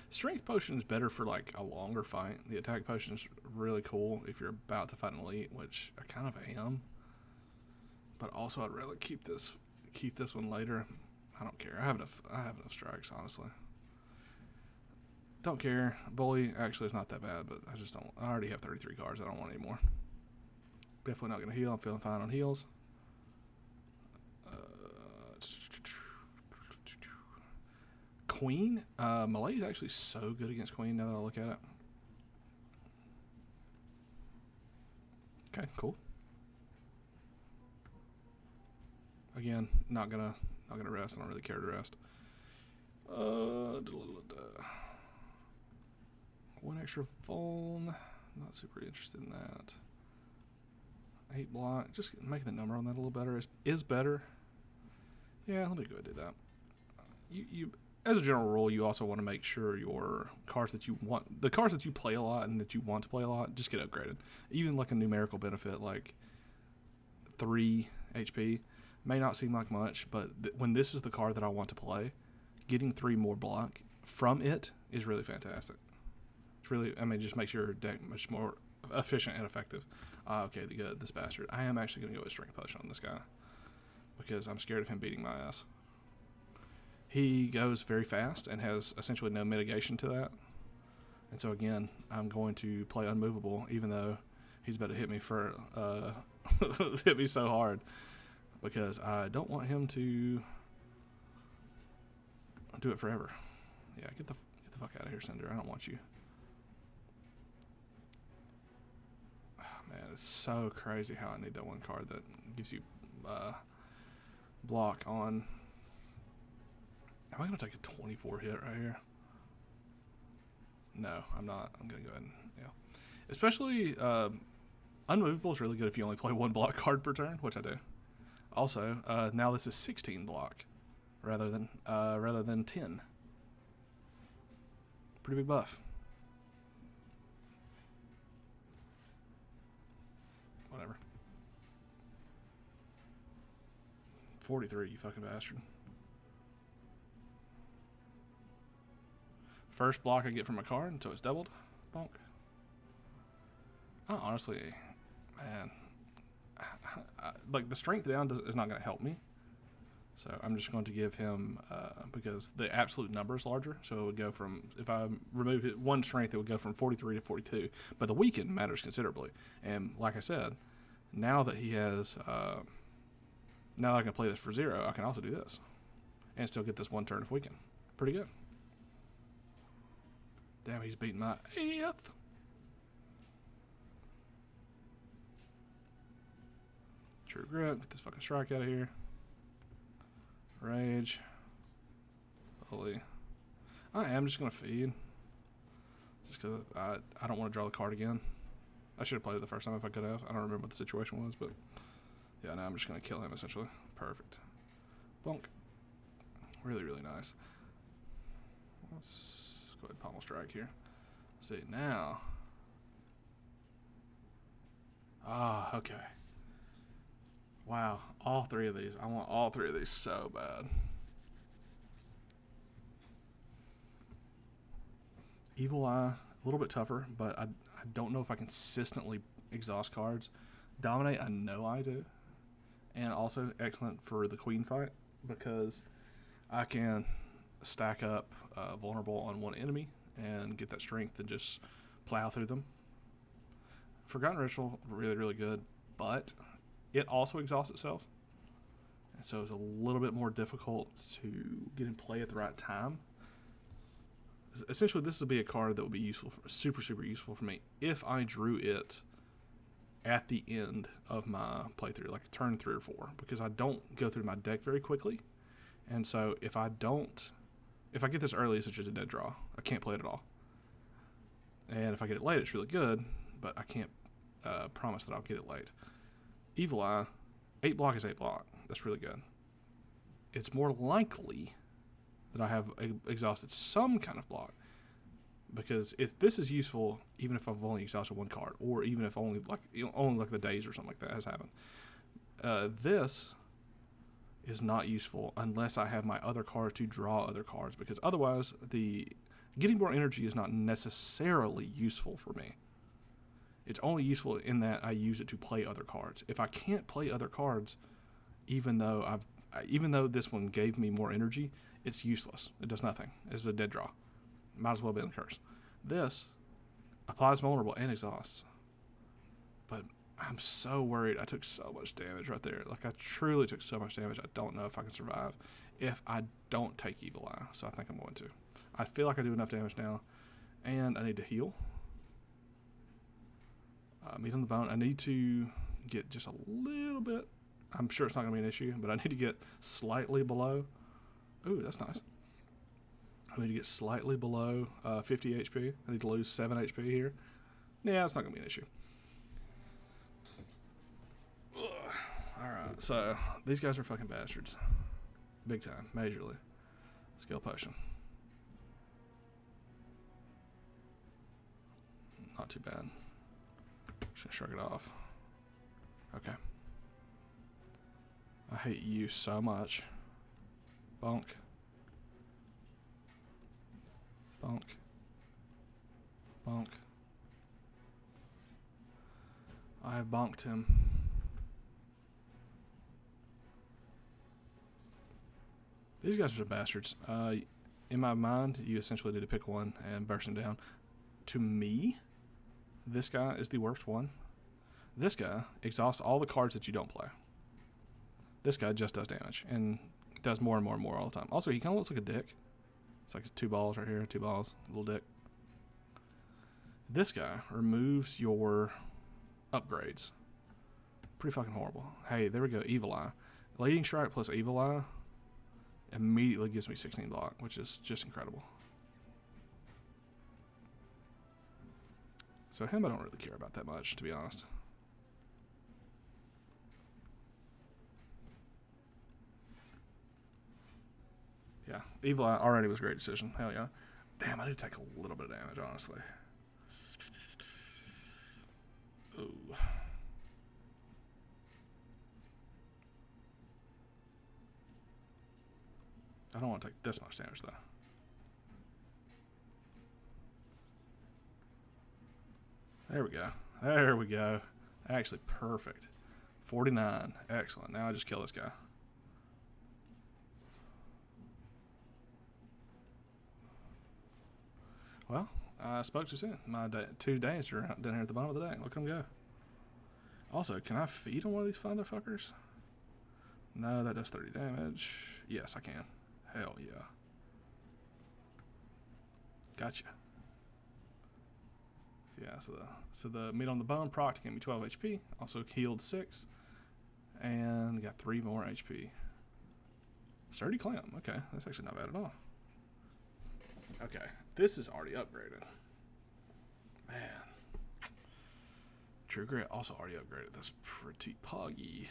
Strength potion is better for like a longer fight. The attack potion is really cool if you're about to fight an elite, which I kind of am. But also, I'd rather keep this one later. I don't care. I have enough strikes, honestly. Don't care. Bully actually is not that bad, but I just don't. I already have 33 cards. I don't want any more. Definitely not going to heal. I'm feeling fine on heals. Queen. Melee is actually so good against Queen now that I look at it. Okay, cool. Again, not gonna rest. I don't really care to rest. One extra phone. Not super interested in that. 8 block. Just making the number on that a little better is better. Yeah, let me go ahead and do that. You as a general rule, you also want to make sure your cards that you want, the cards that you play a lot and that you want to play a lot, just get upgraded. Even like a numerical benefit like 3 HP may not seem like much, but when this is the card that I want to play, getting 3 more block from it is really fantastic. It's really, I mean, just makes your deck much more efficient and effective. Okay, this bastard. I am actually going to go with Strength Potion on this guy because I'm scared of him beating my ass. He goes very fast and has essentially no mitigation to that. And so again, I'm going to play Unmovable, even though he's about to hit me for hit me so hard, because I don't want him to do it forever. Yeah, get the fuck out of here, Cinder. I don't want you. Oh, man, it's so crazy how I need that one card that gives you block on. Am I going to take a 24 hit right here? No, I'm not. I'm going to go ahead and, yeah. Especially, Unmovable is really good if you only play 1 block card per turn, which I do. Also, now this is 16 block rather than 10. Pretty big buff. Whatever. 43, you fucking bastard. First block I get from a card until it's doubled. Bonk. Honestly, man, like the strength down is not going to help me. So I'm just going to give him, because the absolute number is larger. So it would go from, if I remove it, 1 strength, it would go from 43 to 42. But the weaken matters considerably. And like I said, now that he has, now that I can play this for 0, I can also do this. And still get this 1 turn of weaken. Pretty good. Damn, he's beating my 8th. True Grit. Get this fucking strike out of here. Rage. Holy. I am just going to feed. Just because I don't want to draw the card again. I should have played it the first time if I could have. I don't remember what the situation was, but yeah, now I'm just going to kill him essentially. Perfect. Bonk. Really, really nice. Let's go ahead and pommel strike here. See, now. Okay. Wow, all 3 of these. I want all 3 of these so bad. Evil Eye, a little bit tougher, but I don't know if I consistently exhaust cards. Dominate, I know I do. And also excellent for the Queen fight, because I can stack up vulnerable on 1 enemy and get that strength and just plow through them. Forgotten Ritual, really, really good, but it also exhausts itself. And so it's a little bit more difficult to get in play at the right time. Essentially, this would be a card that would be useful, super, super useful for me if I drew it at the end of my playthrough, like turn 3 or 4, because I don't go through my deck very quickly. And so if I get this early, it's just a dead draw. I can't play it at all. And if I get it late, it's really good, but I can't promise that I'll get it late. Evil Eye, 8 block is 8 block. That's really good. It's more likely that I have exhausted some kind of block, because if this is useful, even if I've only exhausted 1 card, or even if only like the days or something like that has happened. This is not useful unless I have my other cards to draw other cards, because otherwise getting more energy is not necessarily useful for me. It's only useful in that I use it to play other cards. If I can't play other cards, even though this one gave me more energy, it's useless. It does nothing. It's a dead draw. Might as well be in the curse. This applies vulnerable and exhausts. But I'm so worried. I took so much damage right there. Like, I truly took so much damage. I don't know if I can survive if I don't take Evil Eye. So I think I'm going to. I feel like I do enough damage now. And I need to heal. Meat on the bone. I need to get just a little bit. I'm sure it's not going to be an issue, but I need to get slightly below. Ooh, that's nice. I need to get slightly below 50 HP. I need to lose 7 HP here. Yeah, it's not going to be an issue. Alright, so these guys are fucking bastards. Big time, majorly. Skill potion. Not too bad. Just gonna shrug it off. Okay. I hate you so much. Bonk. Bonk. Bonk. I have bonked him. These guys are bastards. In my mind, you essentially need to pick one and burst him down. To me, this guy is the worst one. This guy exhausts all the cards that you don't play. This guy just does damage and does more and more and more all the time. Also, he kind of looks like a dick. It's like 2 balls right here, 2 balls, little dick. This guy removes your upgrades. Pretty fucking horrible. Hey, there we go, Evil Eye. Leading Strike plus Evil Eye immediately gives me 16 block, which is just incredible. So him I don't really care about that much, to be honest. Yeah, Evil Eye already was a great decision. Hell yeah. Damn, I need to take a little bit of damage, honestly. Ooh. I don't want to take this much damage, though. There we go. There we go. Actually, perfect. 49. Excellent. Now I just kill this guy. Well, I spoke too soon. My 2 days are down here at the bottom of the deck. Look at them go. Also, can I feed on one of these motherfuckers? No, that does 30 damage. Yes, I can. Hell yeah. Gotcha. Yeah, so the meat on the bone proc gave me 12 HP. Also healed 6. And got 3 more HP. Sturdy clam. Okay, that's actually not bad at all. Okay, this is already upgraded. Man. True Grit also already upgraded. That's pretty poggy.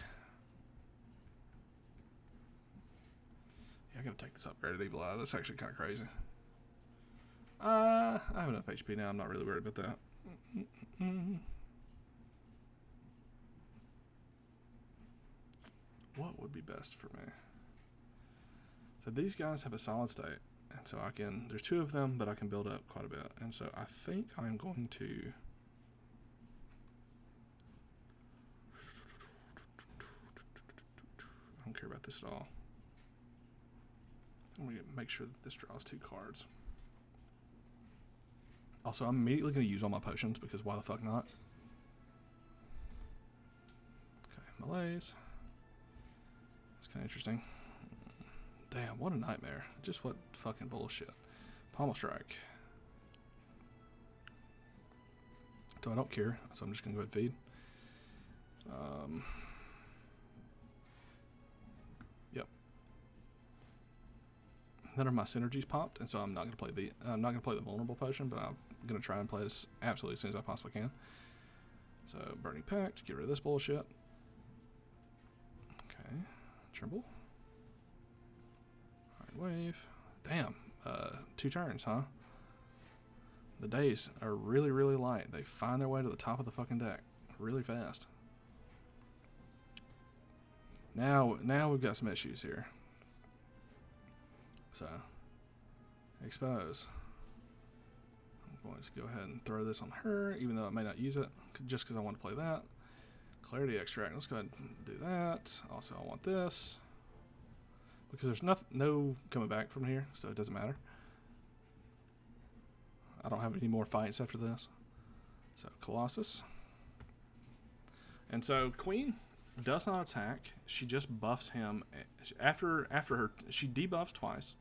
Yeah, I gotta take this upgraded Evil Eye. That's actually kind of crazy. I have enough HP now. I'm not really worried about that. What would be best for me? So these guys have a solid state. And so I can, there's 2 of them, but I can build up quite a bit. And so I think I'm going to, I don't care about this at all. I'm going to make sure that this draws 2 cards. Also, I'm immediately going to use all my potions because why the fuck not? Okay, malaise. That's kind of interesting. Damn, what a nightmare. Just what fucking bullshit. Pommel Strike. So I don't care, so I'm just going to go ahead and feed. Yep. None of my synergies popped, and so I'm not going to play the vulnerable potion, but I'm going to try and play this absolutely as soon as I possibly can. So Burning Pact, get rid of this bullshit. Okay, Tremble. Wave. Damn. 2 turns, huh? The days are really, really light. They find their way to the top of the fucking deck really fast. Now we've got some issues here. So, expose. I'm going to go ahead and throw this on her, even though I may not use it, just because I want to play that. Clarity Extract. Let's go ahead and do that. Also, I want this. Because there's no coming back from here, so it doesn't matter. I don't have any more fights after this. So, Colossus. And so, Queen does not attack. She just buffs him. After her, she debuffs twice,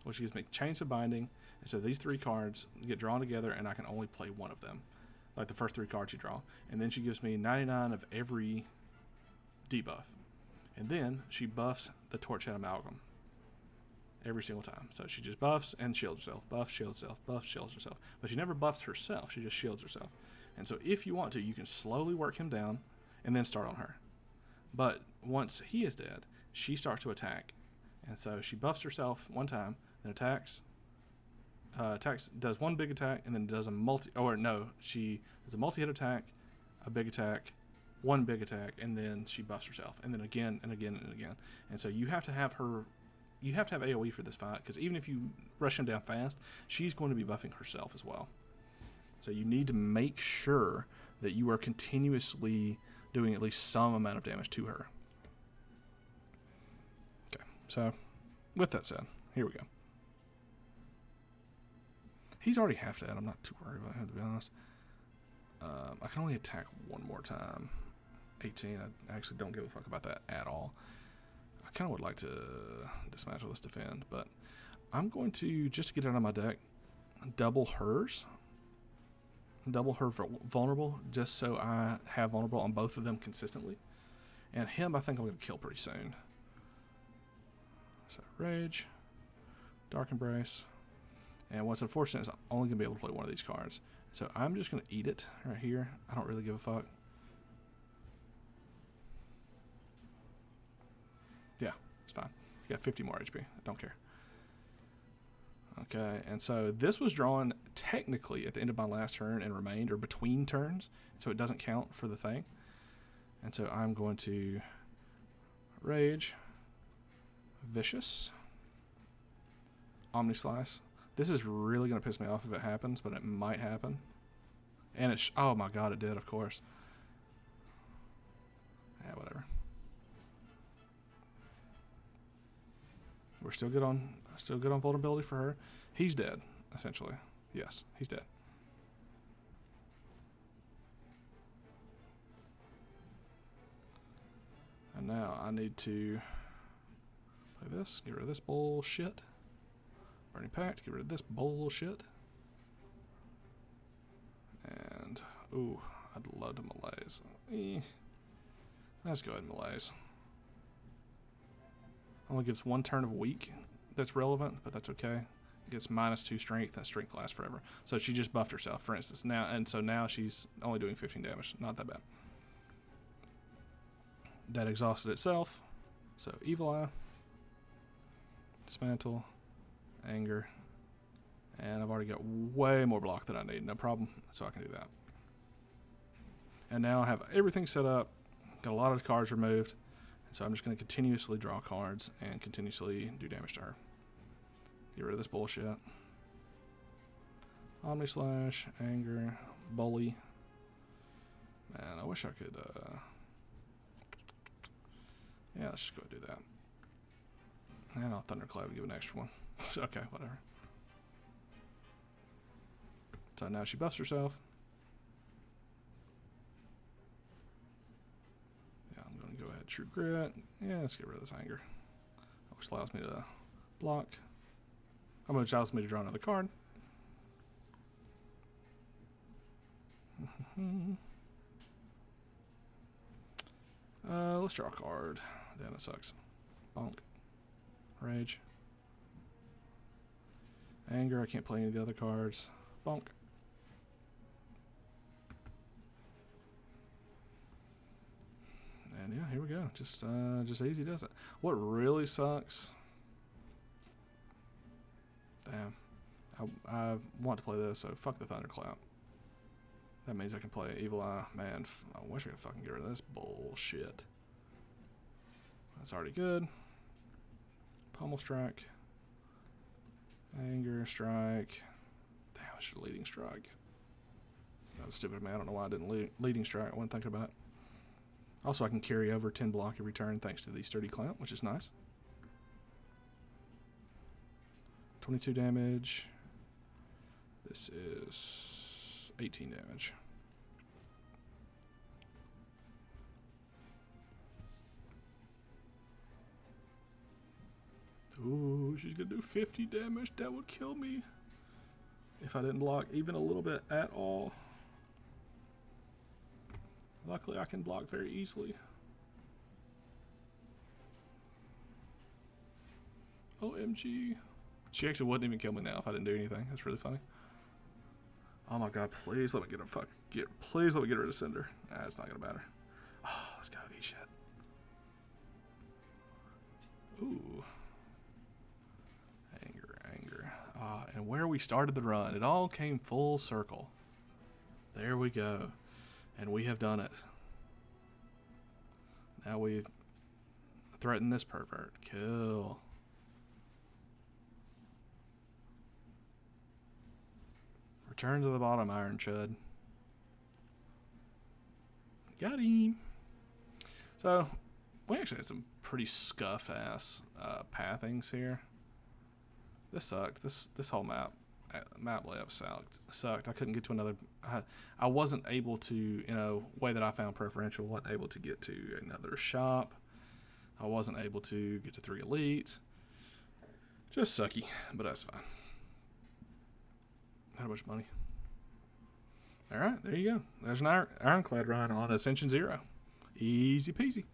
which gives me Chains of Binding. And so, these 3 cards get drawn together, and I can only play one of them. Like the first 3 cards you draw. And then she gives me 99 of every debuff. And then she buffs the Torch Head Amalgam. every single time. So she just buffs and shields herself, buffs, shields herself, buffs, shields herself. But she never buffs herself, she just shields herself. And so if you want to, you can slowly work him down and then start on her. But once he is dead, she starts to attack. And so she buffs herself one time, then attacks, does one big attack, and then does she does a multi-hit attack, a big attack, one big attack, and then she buffs herself, and then again and again and again. And so you have to have AoE for this fight, because even if you rush him down fast, she's going to be buffing herself as well. So you need to make sure that you are continuously doing at least some amount of damage to her. Okay, so with that said, here we go. He's already half dead. I'm not too worried about him, to be honest. I can only attack one more time. 18. I actually don't give a fuck about that at all. I kind of would like to dismantle this defend, but I'm going to, just to get it out of my deck, double hers. Double her vulnerable, just so I have vulnerable on both of them consistently. And him, I think I'm going to kill pretty soon. So, Rage, Dark Embrace. And what's unfortunate is I'm only going to be able to play one of these cards. So I'm just going to eat it right here. I don't really give a fuck. Yeah, it's fine. You got 50 more HP. I don't care. Okay, and so this was drawn technically at the end of my last turn and remained, or between turns, so it doesn't count for the thing. And so I'm going to Rage, Vicious, Omni Slice. This is really going to piss me off if it happens, but it might happen. And it oh my god, it did, of course. Yeah, whatever. We're still good on vulnerability for her. He's dead, essentially. Yes, he's dead. And now I need to play this, get rid of this bullshit. Burning Pact, get rid of this bullshit. And, ooh, I'd love to malaise. Let's go ahead and malaise. Only gives one turn of weak that's relevant, but that's okay. It gets -2 strength. That strength lasts forever. So she just buffed herself, for instance. Now she's only doing 15 damage. Not that bad. That exhausted itself. So Evil Eye, Dismantle, Anger, and I've already got way more block than I need. No problem. So I can do that. And now I have everything set up. Got a lot of cards removed. So I'm just going to continuously draw cards and continuously do damage to her. Get rid of this bullshit. Omni Slash, Anger, Bully. Man, I wish I could, yeah, let's just go do that. And I'll Thunderclap, give an extra one. Okay, whatever. So now she buffs herself. Go ahead, True Grit. Yeah, let's get rid of this Anger. Which allows me to block. Which allows me to draw another card. Let's draw a card. Damn, that sucks. Bonk. Rage. Anger, I can't play any of the other cards. Bonk. And yeah, here we go. Just easy does it. What really sucks? Damn. I want to play this, so fuck the Thunderclap. That means I can play Evil Eye. Man, I wish I could fucking get rid of this bullshit. That's already good. Pummel Strike. Anger Strike. Damn, I should have Leading Strike. That was stupid of me. I don't know why I didn't Leading Strike. I wasn't thinking about it. Also, I can carry over 10 block every turn thanks to the Sturdy Clamp, which is nice. 22 damage. This is 18 damage. Ooh, she's gonna do 50 damage. That would kill me if I didn't block even a little bit at all. Luckily, I can block very easily. OMG. She actually wouldn't even kill me now if I didn't do anything. That's really funny. Oh my god, please let me get a please let me get rid of Cinder. Nah, it's not gonna matter. Oh, let's go, eat shit. Ooh. Anger. And where we started the run, it all came full circle. There we go. And we have done it. Now we threaten this pervert. Kill. Return to the bottom, Ironchud. Got him. So, we actually had some pretty scuff-ass pathings here. This sucked. This whole map layout sucked. I couldn't get to another. I wasn't able to, way that I found preferential, wasn't able to get to another shop. I wasn't able to get to 3 elites. Just sucky, but that's fine. How much money? All right, there you go. There's an ironclad run on Ascension 0. Easy peasy.